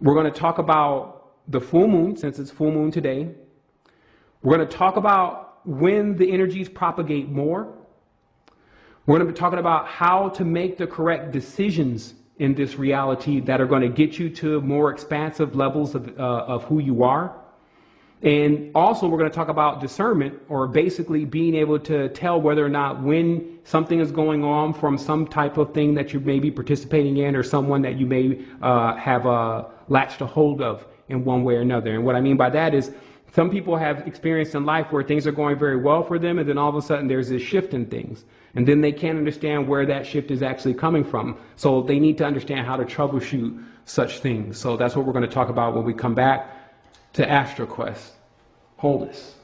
We're going to talk about the full moon, since it's full moon today. We're going to talk about when the energies propagate more. We're going to be talking about how to make the correct decisions in this reality that are going to get you to more expansive levels of who you are. And also we're going to talk about discernment, or basically being able to tell whether or not when something is going on from some type of thing that you may be participating in, or someone that you may have latched a hold of in one way or another. And what I mean by that is some people have experienced in life where things are going very well for them, and then all of a sudden there's this shift in things. And then they can't understand where that shift is actually coming from. So they need to understand how to troubleshoot such things. So that's what we're going to talk about when we come back to Astral Quest. Hold this.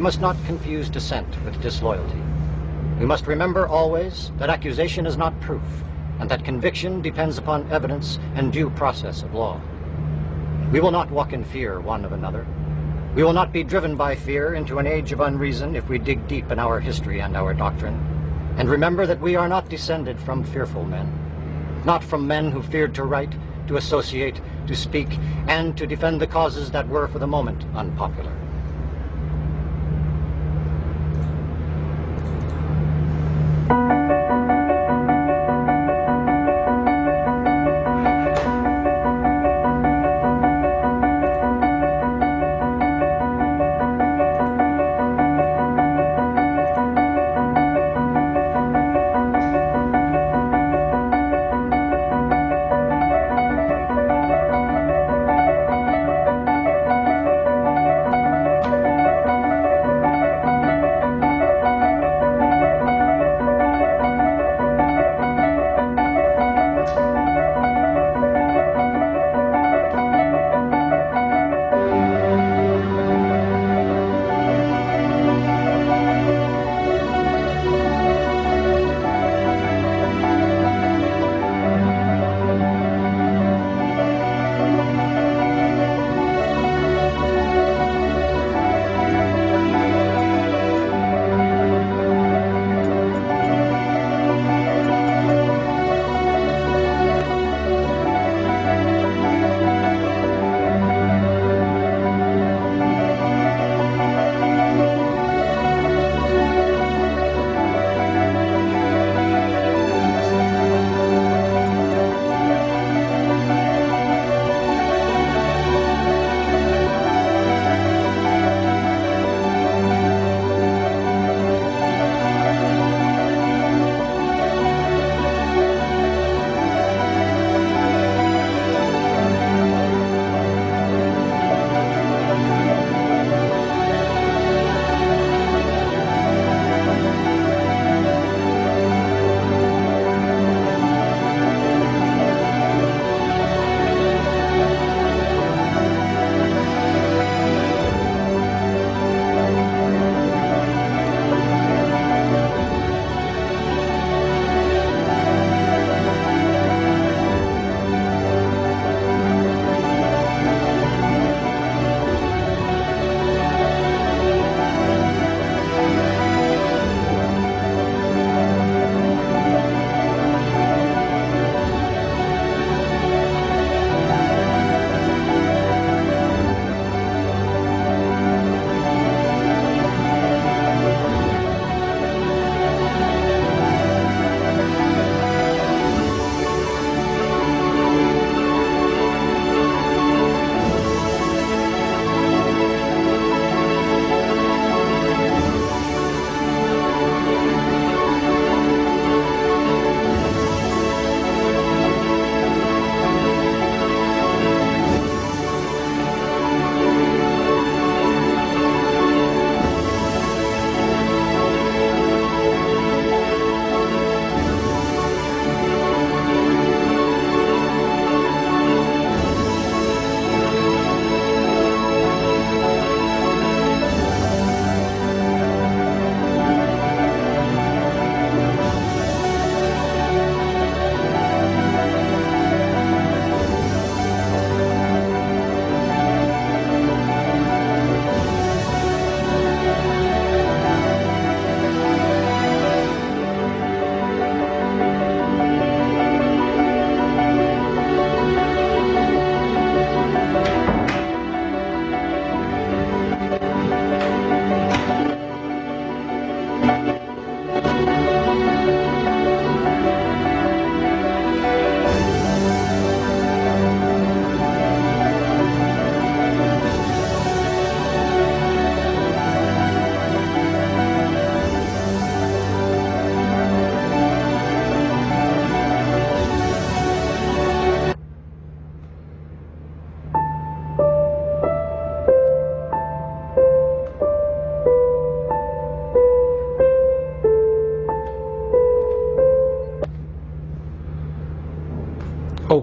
must not confuse dissent with disloyalty. We must remember always that accusation is not proof, and that conviction depends upon evidence and due process of law. We will not walk in fear one of another. We will not be driven by fear into an age of unreason if we dig deep in our history and our doctrine. And remember that we are not descended from fearful men, not from men who feared to write, to associate, to speak, and to defend the causes that were for the moment unpopular.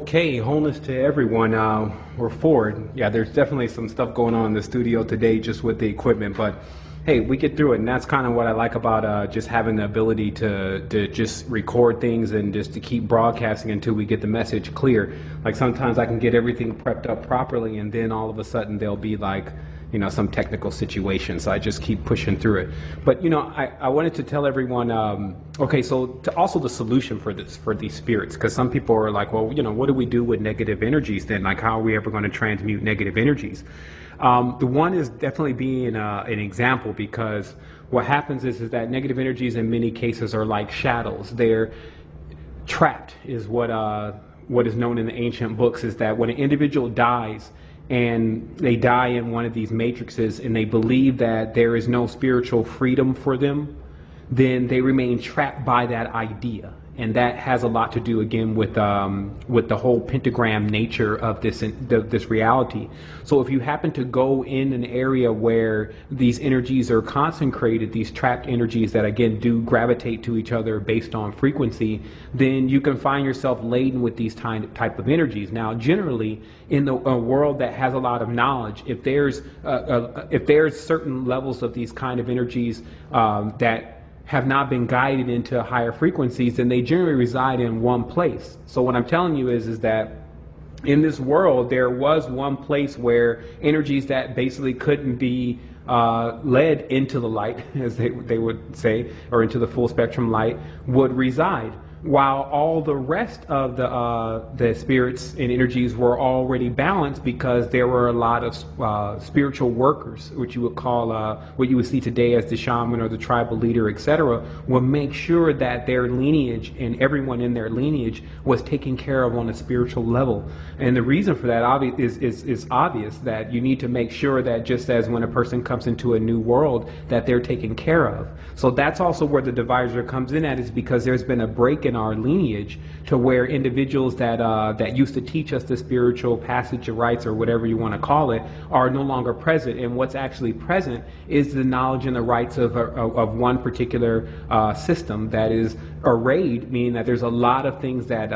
Okay, wholeness to everyone. We're forward. Yeah, there's definitely some stuff going on in the studio today just with the equipment, but hey, we get through it, and that's kind of what I like about just having the ability to just record things and just to keep broadcasting until we get the message clear. Like sometimes I can get everything prepped up properly, and then all of a sudden there'll be like, you know, some technical situation. So I just keep pushing through it. But you know, I wanted to tell everyone, okay, so also the solution for this, for these spirits, because some people are like, well, you know, what do we do with negative energies then? Like, how are we ever going to transmute negative energies? The one is definitely being an example, because what happens is that negative energies in many cases are like shadows. They're trapped, is what is known in the ancient books, is that when an individual dies and they die in one of these matrices and they believe that there is no spiritual freedom for them, then they remain trapped by that idea. And that has a lot to do, again, with the whole pentagram nature of this reality. So if you happen to go in an area where these energies are concentrated, these trapped energies that, again, do gravitate to each other based on frequency, then you can find yourself laden with these type of energies. Now, generally, in a world that has a lot of knowledge, if there's certain levels of these kind of energies that have not been guided into higher frequencies, then they generally reside in one place. So what I'm telling you is that in this world, there was one place where energies that basically couldn't be led into the light, as they would say, or into the full spectrum light, would reside, while all the rest of the spirits and energies were already balanced, because there were a lot of spiritual workers, which you would call what you would see today as the shaman or the tribal leader, etc., will make sure that their lineage and everyone in their lineage was taken care of on a spiritual level. And the reason for that is obvious, that you need to make sure that just as when a person comes into a new world, that they're taken care of. So that's also where the divisor comes in at, is because there's been a break in our lineage to where individuals that used to teach us the spiritual passage of rights, or whatever you want to call it, are no longer present. And what's actually present is the knowledge and the rights of one particular system that is arrayed, meaning that there's a lot of things that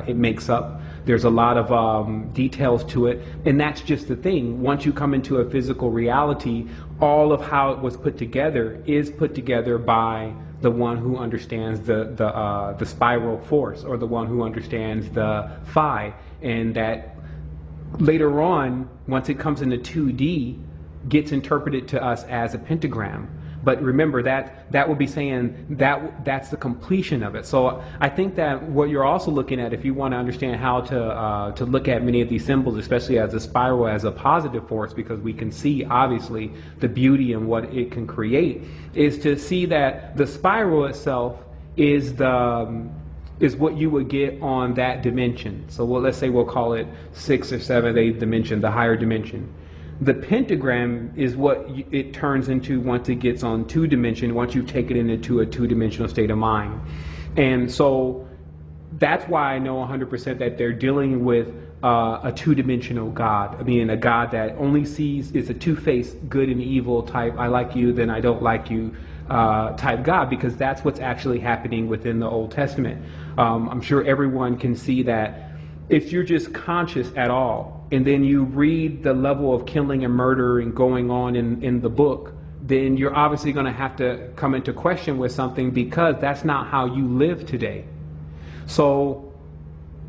it makes up. There's a lot of details to it, and that's just the thing. Once you come into a physical reality, all of how it was put together is put together by the one who understands the spiral force, or the one who understands the phi, and that later on, once it comes into 2D, gets interpreted to us as a pentagram. But remember that would be saying that's the completion of it. So I think that what you're also looking at, if you want to understand how to look at many of these symbols, especially as a spiral, as a positive force, because we can see obviously the beauty and what it can create, is to see that the spiral itself is what you would get on that dimension. So let's say we'll call it 6th or 7th, 8th dimension, the higher dimension. The pentagram is what it turns into once it gets on 2-dimension, once you take it into a 2-dimensional state of mind. And so that's why I know 100% that they're dealing with a 2-dimensional God. I mean, a God that only sees, is a two-faced good and evil type, I like you, then I don't like you type God, because that's what's actually happening within the Old Testament. I'm sure everyone can see that if you're just conscious at all, and then you read the level of killing and murder and going on in the book, then you're obviously going to have to come into question with something, because that's not how you live today. So,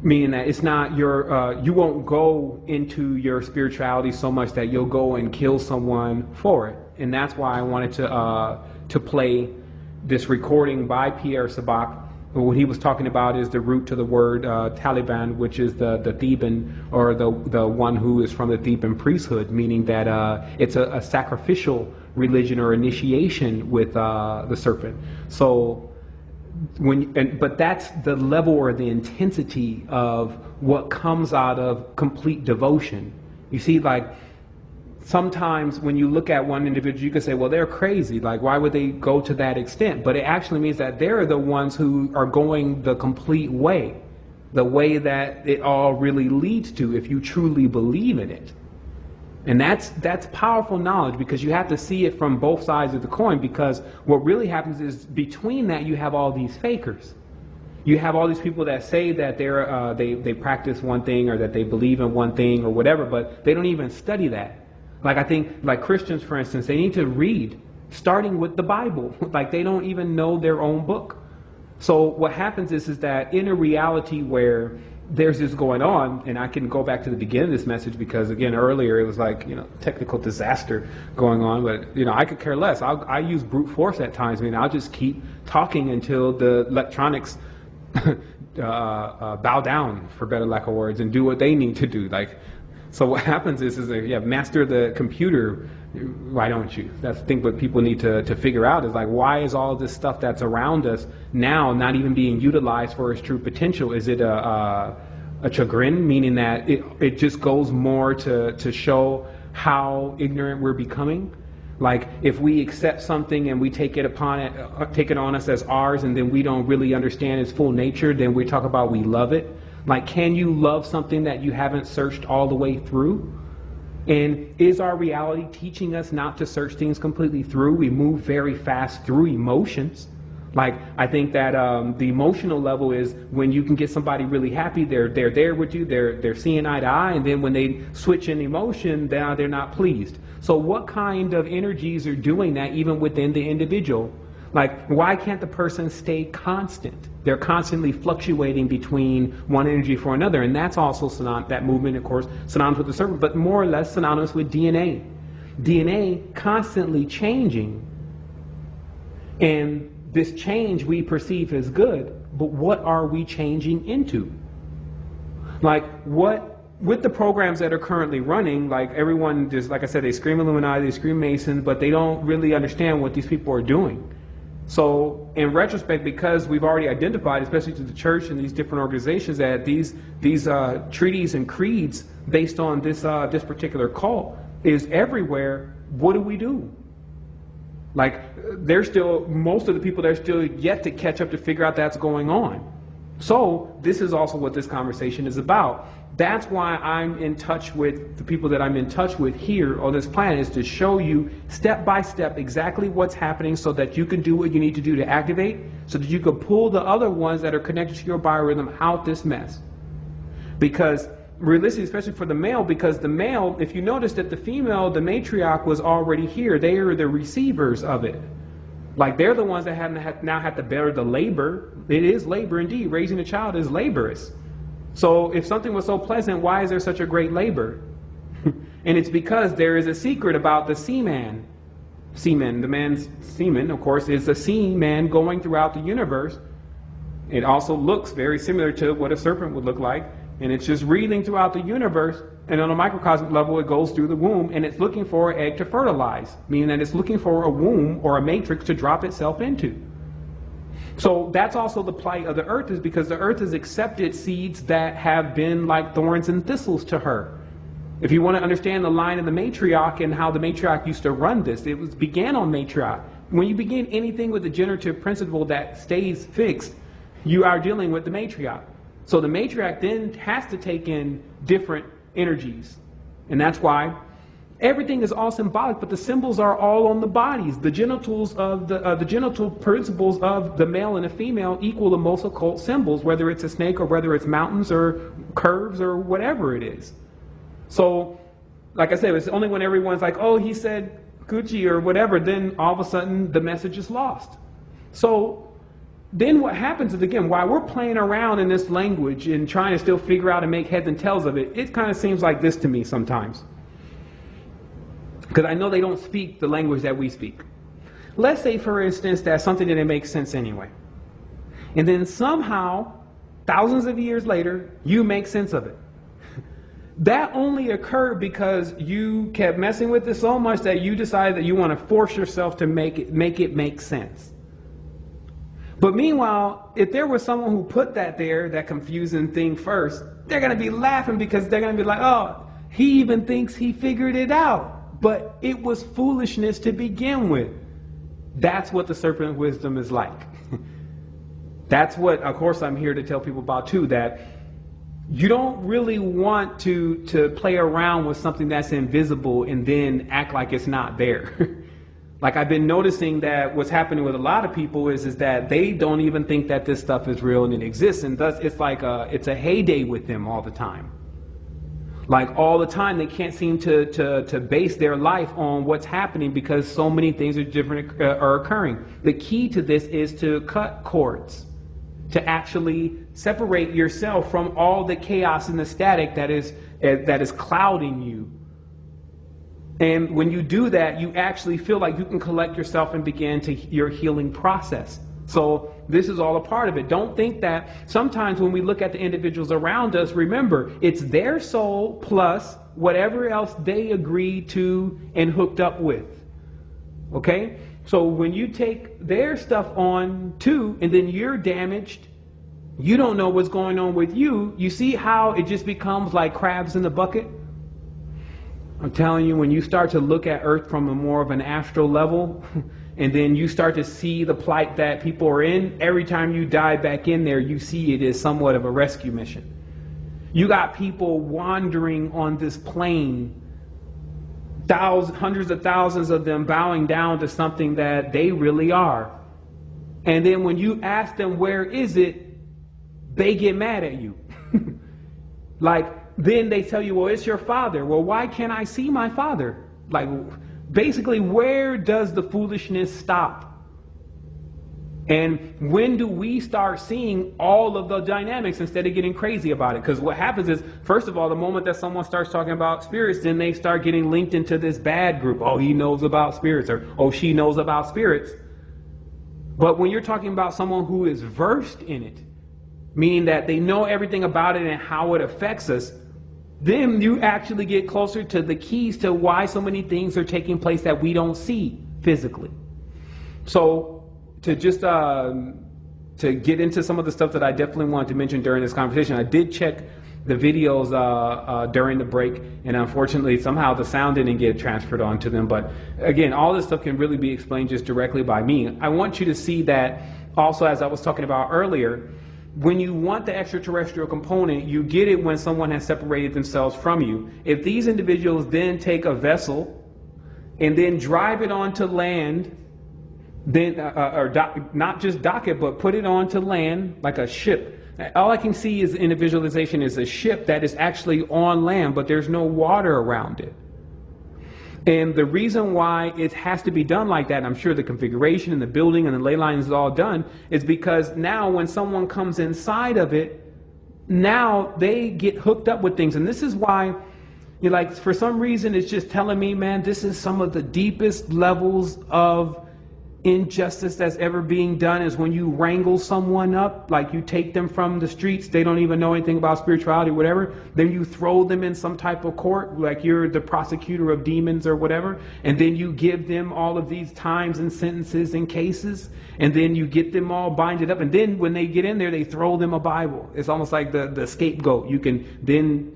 meaning that it's not your, you won't go into your spirituality so much that you'll go and kill someone for it. And that's why I wanted to play this recording by Pierre Sabak. What he was talking about is the root to the word Taliban, which is the Theban, or the one who is from the Theban priesthood, meaning that it's a sacrificial religion or initiation with the serpent. So but that's the level or the intensity of what comes out of complete devotion. You see, like, sometimes when you look at one individual, you can say, well, they're crazy. Like, why would they go to that extent? But it actually means that they're the ones who are going the complete way, the way that it all really leads to, if you truly believe in it. And that's powerful knowledge, because you have to see it from both sides of the coin, because what really happens is between that you have all these fakers. You have all these people that say that they practice one thing, or that they believe in one thing or whatever, but they don't even study that. Like I think, like Christians, for instance, they need to read, starting with the Bible. Like they don't even know their own book. So what happens is that in a reality where there's this going on, and I can go back to the beginning of this message because, again, earlier it was like, technical disaster going on, but, I could care less. I use brute force at times. I mean, I'll just keep talking until the electronics bow down, for better lack of words, and do what they need to do. Like, so what happens is that, master the computer. Why don't you? That's the thing. What people need to figure out is like, why is all of this stuff that's around us now not even being utilized for its true potential? Is it a chagrin, meaning that it just goes more to show how ignorant we're becoming? Like if we accept something and we take it on us as ours, and then we don't really understand its full nature, then we talk about we love it. Like, can you love something that you haven't searched all the way through? And is our reality teaching us not to search things completely through? We move very fast through emotions. Like, I think that the emotional level is when you can get somebody really happy, they're there with you, they're seeing eye to eye, and then when they switch in emotion, now they're not pleased. So what kind of energies are doing that even within the individual? Like, why can't the person stay constant? They're constantly fluctuating between one energy for another, and that's also that movement, of course, synonymous with the serpent, but more or less synonymous with DNA. DNA constantly changing, and this change we perceive as good, but what are we changing into? Like, with the programs that are currently running, like everyone just, like I said, they scream Illuminati, they scream Mason, but they don't really understand what these people are doing. So in retrospect, because we've already identified, especially to the church and these different organizations, that these treaties and creeds based on this particular cult is everywhere, what do? Like, most of the people that are still yet to catch up to figure out that's going on. So this is also what this conversation is about. That's why I'm in touch with the people that I'm in touch with here on this planet, is to show you step by step exactly what's happening so that you can do what you need to do to activate, so that you can pull the other ones that are connected to your biorhythm out this mess. Because realistically, especially for the male, because the male, if you notice that the female, the matriarch, was already here. They are the receivers of it. Like, they're the ones that now have to bear the labor. It is labor indeed. Raising a child is laborious. So if something was so pleasant, why is there such a great labor? And it's because there is a secret about the seaman. Seaman, the man's semen, of course, is a seaman going throughout the universe. It also looks very similar to what a serpent would look like. And it's just reeling throughout the universe. And on a microcosmic level, it goes through the womb, and it's looking for an egg to fertilize, meaning that it's looking for a womb or a matrix to drop itself into. So that's also the plight of the earth, is because the earth has accepted seeds that have been like thorns and thistles to her. If you want to understand the line of the matriarch and how the matriarch used to run this, began on matriarch. When you begin anything with the generative principle that stays fixed, you are dealing with the matriarch. So the matriarch then has to take in different energies. And that's why everything is all symbolic, but the symbols are all on the bodies. The genitals of the genital principles of the male and the female equal the most occult symbols, whether it's a snake or whether it's mountains or curves or whatever it is. So, like I said, it's only when everyone's like, oh, he said Gucci or whatever, then all of a sudden the message is lost. So then what happens is, again, while we're playing around in this language and trying to still figure out and make heads and tails of it, it kind of seems like this to me sometimes. Because I know they don't speak the language that we speak. Let's say, for instance, that something didn't make sense anyway. And then somehow, thousands of years later, you make sense of it. That only occurred because you kept messing with it so much that you decided that you want to force yourself to make it make sense. But meanwhile, if there was someone who put that there, that confusing thing first, they're going to be laughing because they're going to be like, oh, he even thinks he figured it out. But it was foolishness to begin with. That's what the serpent wisdom is like. That's what, of course, I'm here to tell people about too, that you don't really want to play around with something that's invisible and then act like it's not there. Like, I've been noticing that what's happening with a lot of people is that they don't even think that this stuff is real and it exists, and thus it's like it's a heyday with them all the time. Like all the time, they can't seem to base their life on what's happening because so many things are different are occurring. The key to this is to cut cords, to actually separate yourself from all the chaos and the static that is clouding you. And when you do that, you actually feel like you can collect yourself and begin your healing process. So this is all a part of it. Don't think that sometimes when we look at the individuals around us, remember, it's their soul plus whatever else they agreed to and hooked up with. Okay? So when you take their stuff on too, and then you're damaged, you don't know what's going on with you. You see how it just becomes like crabs in the bucket? I'm telling you, when you start to look at Earth from a more of an astral level, and then you start to see the plight that people are in, every time you dive back in there, you see it as somewhat of a rescue mission. You got people wandering on this plane, hundreds of thousands of them bowing down to something that they really are. And then when you ask them, where is it? They get mad at you. Then they tell you, well, it's your father. Well, why can't I see my father? Basically, where does the foolishness stop? And when do we start seeing all of the dynamics instead of getting crazy about it? Because what happens is, first of all, the moment that someone starts talking about spirits, then they start getting linked into this bad group. Oh, he knows about spirits, or oh, she knows about spirits. But when you're talking about someone who is versed in it, meaning that they know everything about it and how it affects us, then you actually get closer to the keys to why so many things are taking place that we don't see physically. So to just to get into some of the stuff that I definitely wanted to mention during this conversation, I did check the videos during the break, and unfortunately somehow the sound didn't get transferred onto them. But again, all this stuff can really be explained just directly by me. I want you to see that also, as I was talking about earlier, when you want the extraterrestrial component, you get it when someone has separated themselves from you. If these individuals then take a vessel and then drive it onto land, then not just dock it, but put it onto land like a ship. All I can see is in the visualization is a ship that is actually on land, but there's no water around it. And the reason why it has to be done like that, and I'm sure the configuration and the building and the ley lines is all done, is because now when someone comes inside of it, now they get hooked up with things. And this is why, for some reason, it's just telling me, man, this is some of the deepest levels of injustice that's ever being done, is when you wrangle someone up, like you take them from the streets, they don't even know anything about spirituality, whatever, then you throw them in some type of court, like you're the prosecutor of demons or whatever, and then you give them all of these times and sentences and cases, and then you get them all binded up, and then when they get in there, they throw them a Bible. It's almost like the scapegoat. You can then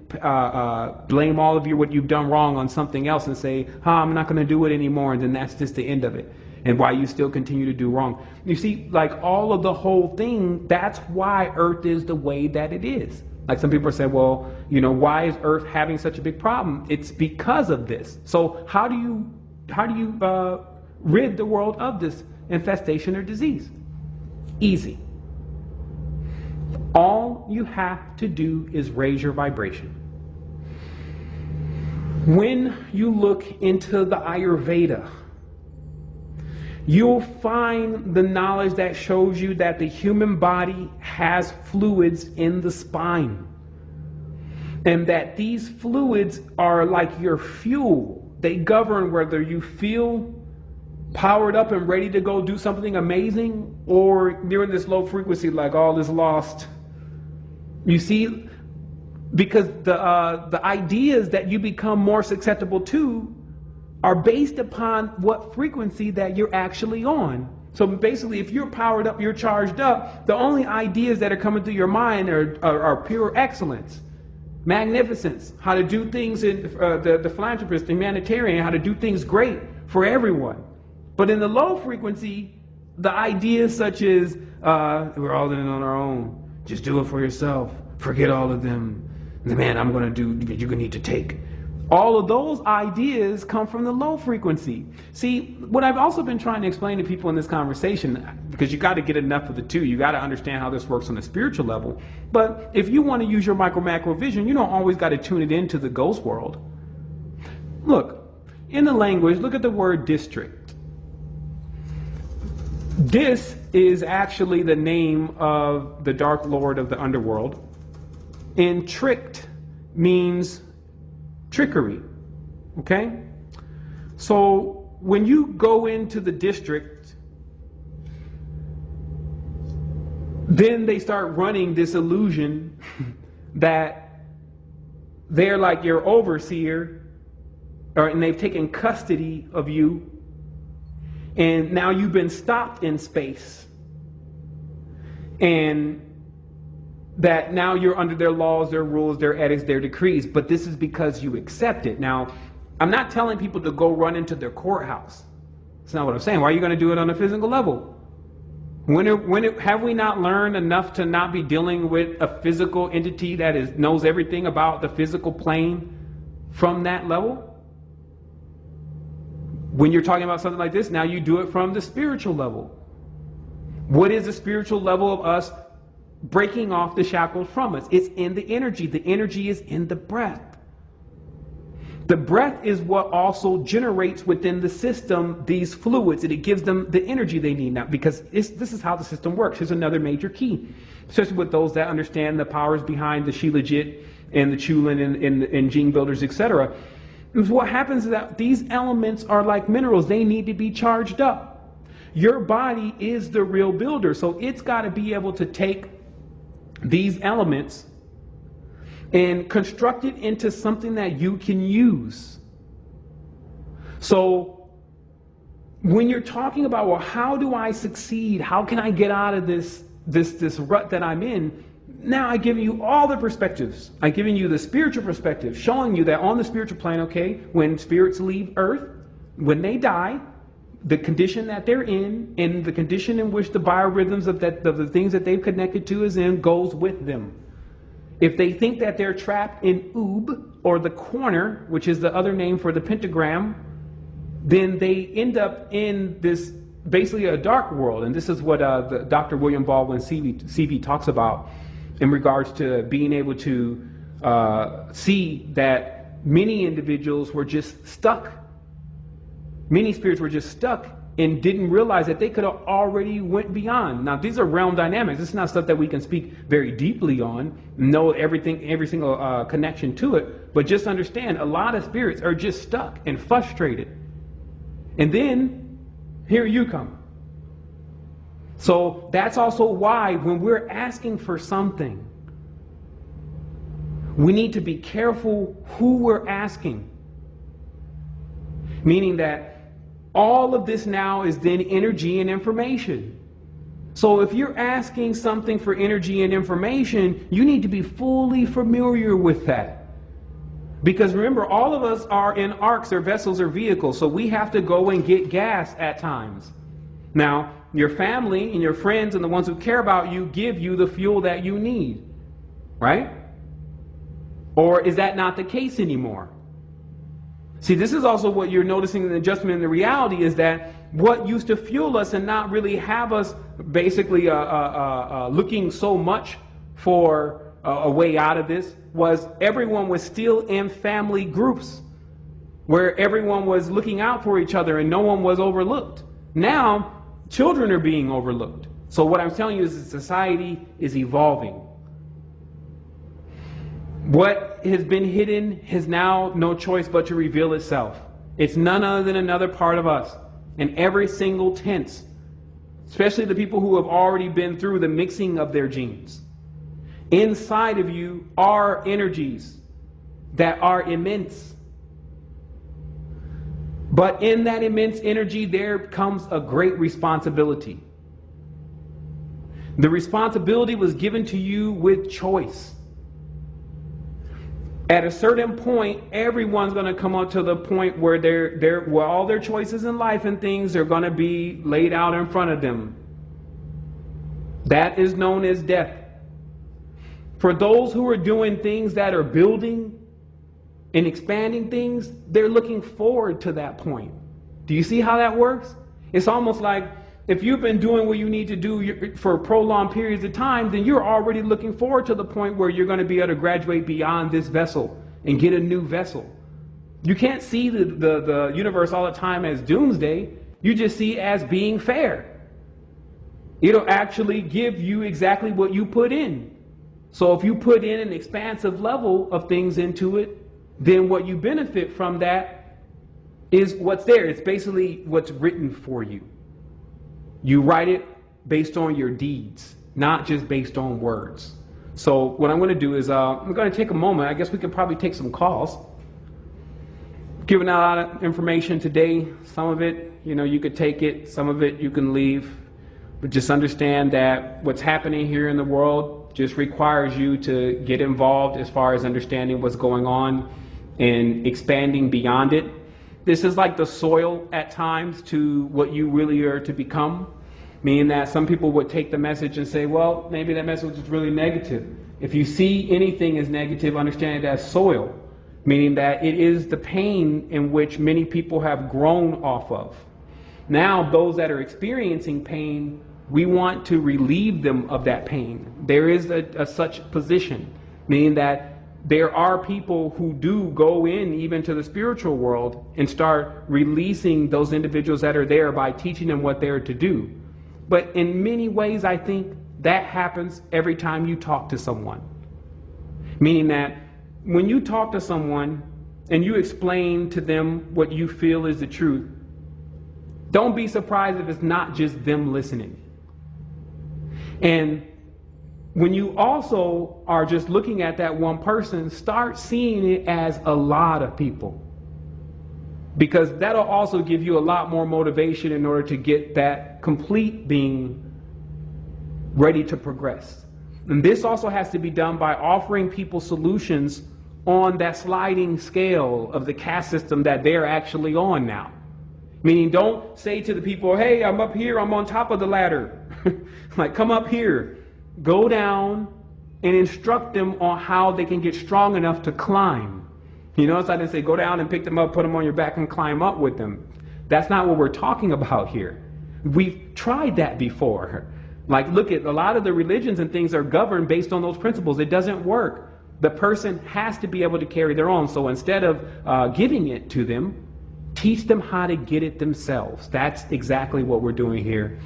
blame all of what you've done wrong on something else and say, I'm not going to do it anymore, and then that's just the end of it. And why you still continue to do wrong. You see, all of the whole thing, that's why Earth is the way that it is. Like some people say, well, why is Earth having such a big problem? It's because of this. So how do you rid the world of this infestation or disease? Easy. All you have to do is raise your vibration. When you look into the Ayurveda, you'll find the knowledge that shows you that the human body has fluids in the spine. And that these fluids are like your fuel. They govern whether you feel powered up and ready to go do something amazing, or you're in this low frequency like all is lost. You see, because the ideas that you become more susceptible to are based upon what frequency that you're actually on. So basically, if you're powered up, you're charged up, the only ideas that are coming through your mind are pure excellence, magnificence, how to do things in the philanthropist, humanitarian, how to do things great for everyone. But in the low frequency, the ideas such as, we're all in it on our own, just do it for yourself, forget all of them, the man I'm going to do, you're going to need to take. All of those ideas come from the low frequency. See, what I've also been trying to explain to people in this conversation, because you got to get enough of the two, you got to understand how this works on a spiritual level. But if you want to use your micro-macro vision, you don't always got to tune it into the ghost world. Look, in the language, look at the word district. Dis is actually the name of the Dark Lord of the underworld. And tricked means trickery. Okay? So when you go into the district, then they start running this illusion that they're like your overseer, and they've taken custody of you, and now you've been stopped in space, and that now you're under their laws, their rules, their edicts, their decrees, but this is because you accept it. Now, I'm not telling people to go run into their courthouse. That's not what I'm saying. Why are you going to do it on a physical level? Have we not learned enough to not be dealing with a physical entity that knows everything about the physical plane from that level? When you're talking about something like this, now you do it from the spiritual level. What is the spiritual level of us breaking off the shackles from us? It's in the energy. The energy is in the breath. The breath is what also generates within the system these fluids, and it gives them the energy they need now, because this is how the system works. Here's another major key, especially with those that understand the powers behind the Shilajit and the Chulin and Gene builders, etc. What happens is that these elements are like minerals. They need to be charged up. Your body is the real builder, so it's got to be able to take these elements and construct it into something that you can use. So when you're talking about, well, how do I succeed? How can I get out of this rut that I'm in? Now I've given you all the perspectives. I've given you the spiritual perspective, showing you that on the spiritual plane, okay, when spirits leave Earth, when they die, the condition that they're in and the condition in which the biorhythms of the things that they've connected to is in goes with them. If they think that they're trapped in Oob, or the corner, which is the other name for the pentagram, then they end up in this basically a dark world. And this is what the Dr. William Baldwin CV talks about in regards to being able to see that many individuals were just stuck. Many spirits were just stuck and didn't realize that they could have already went beyond. Now, these are realm dynamics. This is not stuff that we can speak very deeply on, know everything, every single connection to it. But just understand, a lot of spirits are just stuck and frustrated. And then, here you come. So that's also why when we're asking for something, we need to be careful who we're asking. Meaning that all of this now is then energy and information. So if you're asking something for energy and information, you need to be fully familiar with that. Because remember, all of us are in arcs or vessels or vehicles, so we have to go and get gas at times. Now, your family and your friends and the ones who care about you give you the fuel that you need, right? Or is that not the case anymore? See, this is also what you're noticing in the adjustment in the reality, is that what used to fuel us and not really have us basically looking so much for a way out of this was everyone was still in family groups where everyone was looking out for each other and no one was overlooked. Now, children are being overlooked. So what I'm telling you is that society is evolving. What has been hidden has now no choice but to reveal itself. It's none other than another part of us. And every single tense, especially the people who have already been through the mixing of their genes, inside of you are energies that are immense. But in that immense energy, there comes a great responsibility. The responsibility was given to you with choice. At a certain point, everyone's going to come up to the point where where all their choices in life and things are going to be laid out in front of them. That is known as death. For those who are doing things that are building in expanding things, they're looking forward to that point. Do you see how that works? It's almost like if you've been doing what you need to do for prolonged periods of time, then you're already looking forward to the point where you're going to be able to graduate beyond this vessel and get a new vessel. You can't see the universe all the time as doomsday. You just see it as being fair. It'll actually give you exactly what you put in. So if you put in an expansive level of things into it, then what you benefit from that is what's there. It's basically what's written for you. You write it based on your deeds, not just based on words. So what I'm going to do is I'm going to take a moment. I guess we could probably take some calls. Giving out a lot of information today. Some of it, you could take it. Some of it you can leave. But just understand that what's happening here in the world just requires you to get involved as far as understanding what's going on and expanding beyond it. This is like the soil at times to what you really are to become, meaning that some people would take the message and say, well, maybe that message is really negative. If you see anything as negative, understand it as soil, meaning that it is the pain in which many people have grown off of. Now, those that are experiencing pain, we want to relieve them of that pain. There is a such position, meaning that there are people who do go in even to the spiritual world and start releasing those individuals that are there by teaching them what they're to do. But in many ways, I think that happens every time you talk to someone. Meaning that when you talk to someone and you explain to them what you feel is the truth, don't be surprised if it's not just them listening. And when you also are just looking at that one person, start seeing it as a lot of people. Because that'll also give you a lot more motivation in order to get that complete being ready to progress. And this also has to be done by offering people solutions on that sliding scale of the caste system that they're actually on now. Meaning, don't say to the people, hey, I'm up here, I'm on top of the ladder. Like, come up here. Go down and instruct them on how they can get strong enough to climb. Notice I didn't say go down and pick them up, put them on your back and climb up with them. That's not what we're talking about here. We've tried that before. Like, look at a lot of the religions and things are governed based on those principles. It doesn't work. The person has to be able to carry their own. So instead of giving it to them, teach them how to get it themselves. That's exactly what we're doing here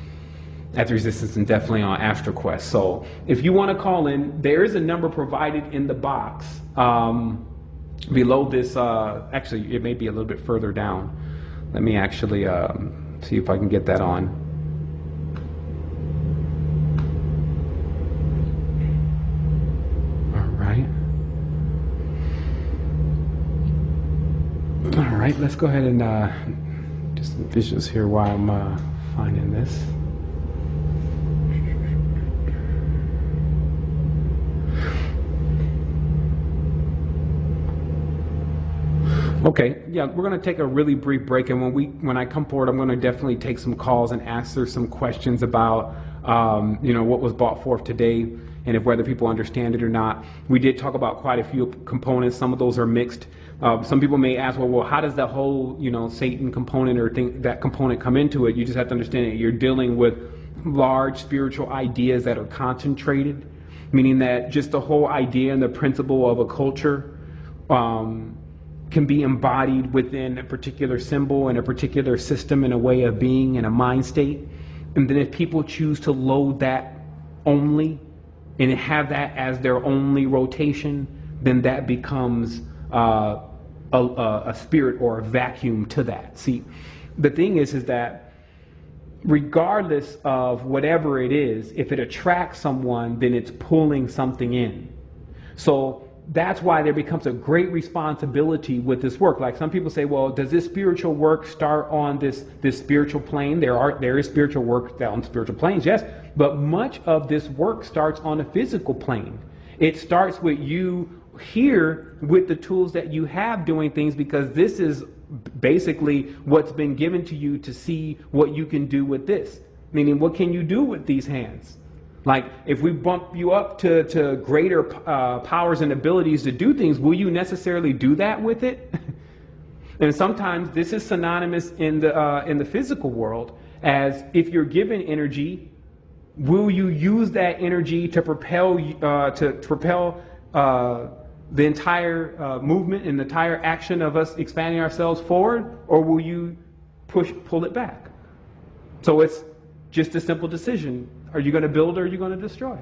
at the Resistance and definitely on Astral Quest. So if you want to call in, there is a number provided in the box below this. Actually, it may be a little bit further down. Let me actually see if I can get that on. All right, let's go ahead and just some visuals here while I'm finding this. Okay, yeah, we're going to take a really brief break, and when I come forward, I'm going to definitely take some calls and answer some questions about what was brought forth today and if whether people understand it or not. We did talk about quite a few components. Some of those are mixed. Some people may ask, well, how does that whole Satan component or that component come into it? You just have to understand that you're dealing with large spiritual ideas that are concentrated, meaning that just the whole idea and the principle of a culture can be embodied within a particular symbol and a particular system and a way of being and a mind state. And then if people choose to load that only and have that as their only rotation, then that becomes a spirit or a vacuum to that. See, the thing is that regardless of whatever it is, if it attracts someone, then it's pulling something in. So that's why there becomes a great responsibility with this work. Like some people say, well, does this spiritual work start on this spiritual plane? There is spiritual work on spiritual planes, yes, but much of this work starts on a physical plane. It starts with you here with the tools that you have doing things, because this is basically what's been given to you to see what you can do with this. Meaning, what can you do with these hands? Like, if we bump you up to greater powers and abilities to do things, will you necessarily do that with it? And sometimes this is synonymous in the physical world, as if you're given energy, will you use that energy to propel the entire movement and the entire action of us expanding ourselves forward, or will you pull it back? So it's just a simple decision. Are you going to build or are you going to destroy?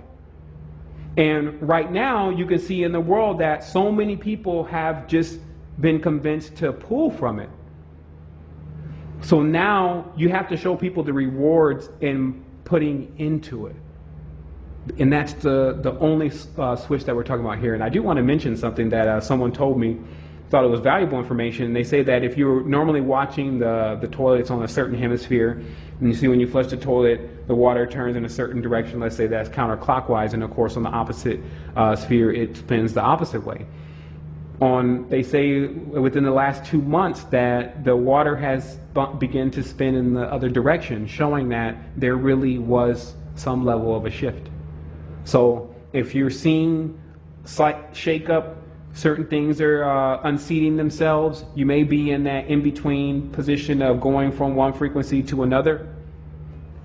And right now you can see in the world that so many people have just been convinced to pull from it. So now you have to show people the rewards in putting into it. And that's the only switch that we're talking about here. And I do want to mention something that someone told me, thought it was valuable information. They say that if you're normally watching the toilets on a certain hemisphere, and you see when you flush the toilet, the water turns in a certain direction, let's say that's counterclockwise, and of course on the opposite sphere, it spins the opposite way. They say within the last 2 months that the water has begun to spin in the other direction, showing that there really was some level of a shift. So if you're seeing slight shake up, certain things are unseating themselves, you may be in that in-between position of going from one frequency to another.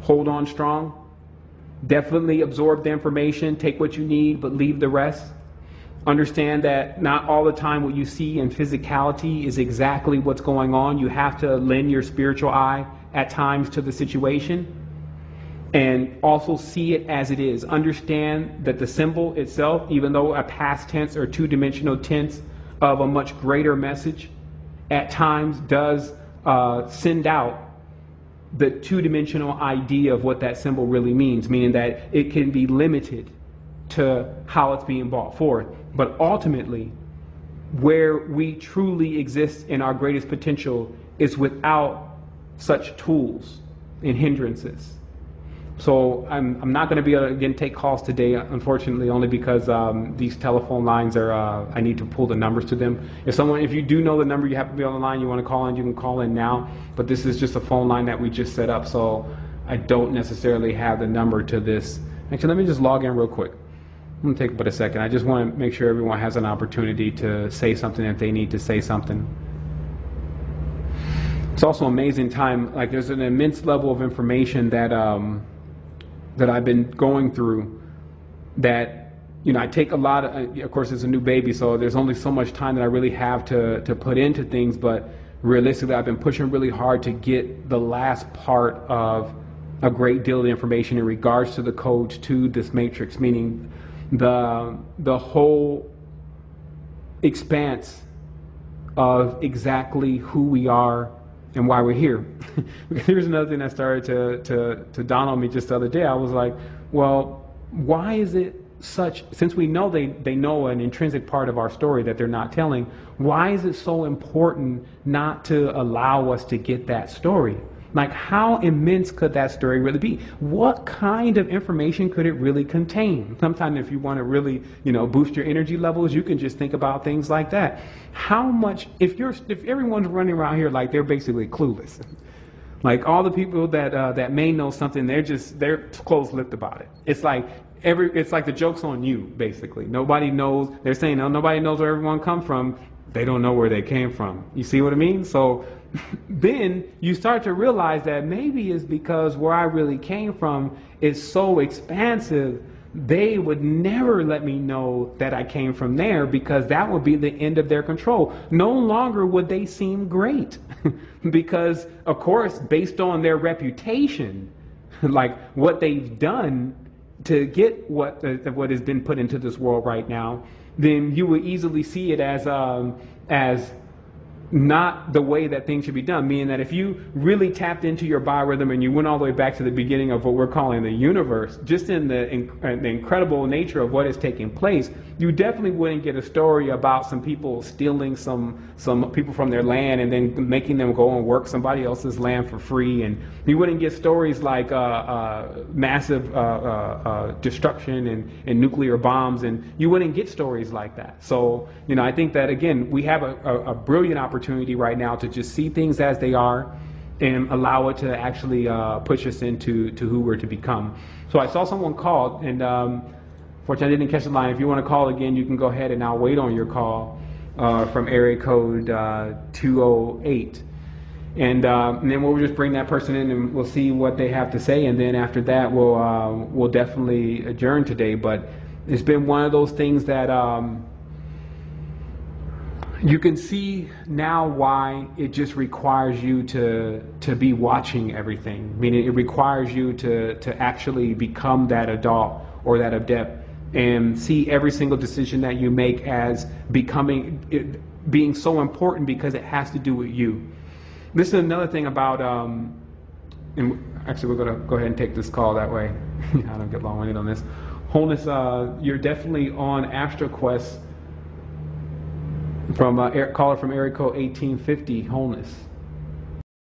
Hold on strong. Definitely absorb the information, take what you need, but leave the rest. Understand that not all the time what you see in physicality is exactly what's going on. You have to lend your spiritual eye at times to the situation. And also see it as it is. Understand that the symbol itself, even though a past tense or two-dimensional tense of a much greater message, at times does send out the two-dimensional idea of what that symbol really means, meaning that it can be limited to how it's being brought forth. But ultimately, where we truly exist in our greatest potential is without such tools and hindrances. So I'm not going to be able to, again, take calls today, unfortunately, only because these telephone lines are, I need to pull the numbers to them. If you do know the number, you have to be on the line, you want to call in, you can call in now. But this is just a phone line that we just set up, so I don't necessarily have the number to this. Actually, let me just log in real quick. I'm going to take but a second. I just want to make sure everyone has an opportunity to say something if they need to say something. It's also an amazing time. Like, there's an immense level of information that I've been going through that, I take a lot of course, it's a new baby, so there's only so much time that I really have to put into things, but realistically, I've been pushing really hard to get the last part of a great deal of the information in regards to the codes to this matrix, meaning the whole expanse of exactly who we are and why we're here. Here's another thing that started to dawn on me just the other day. I was like, well, why is it since we know they know an intrinsic part of our story that they're not telling, why is it so important not to allow us to get that story? Like, how immense could that story really be? What kind of information could it really contain? Sometimes if you want to really, boost your energy levels, you can just think about things like that. How much, if everyone's running around here like they're basically clueless, like all the people that may know something, they're close-lipped about it. It's like the joke's on you, basically. Nobody knows. They're saying, no, nobody knows where everyone comes from. They don't know where they came from. You see what I mean? So then you start to realize that maybe it's because where I really came from is so expansive, they would never let me know that I came from there, because that would be the end of their control. No longer would they seem great because, of course, based on their reputation, like what they've done to get what has been put into this world right now, then you would easily see it as not the way that things should be done. Meaning that if you really tapped into your biorhythm and you went all the way back to the beginning of what we're calling the universe, just in the incredible nature of what is taking place, you definitely wouldn't get a story about some people stealing some people from their land and then making them go and work somebody else's land for free. And you wouldn't get stories like massive destruction and nuclear bombs, and you wouldn't get stories like that. So, I think that, again, we have a brilliant opportunity right now to just see things as they are, and allow it to actually push us into who we're to become. So I saw someone called, and fortunately I didn't catch the line. If you want to call again, you can go ahead, and I'll wait on your call from area code 208. And then we'll just bring that person in, and we'll see what they have to say, and then after that we'll definitely adjourn today. But it's been one of those things that you can see now why it just requires you to be watching everything. Meaning it requires you to actually become that adult or that adept and see every single decision that you make as being so important because it has to do with you. This is another thing about, and actually we're going to go ahead and take this call that way. I don't get long-winded on this. Wholeness, you're definitely on Astral Quest from caller from area code 1850, Wholeness.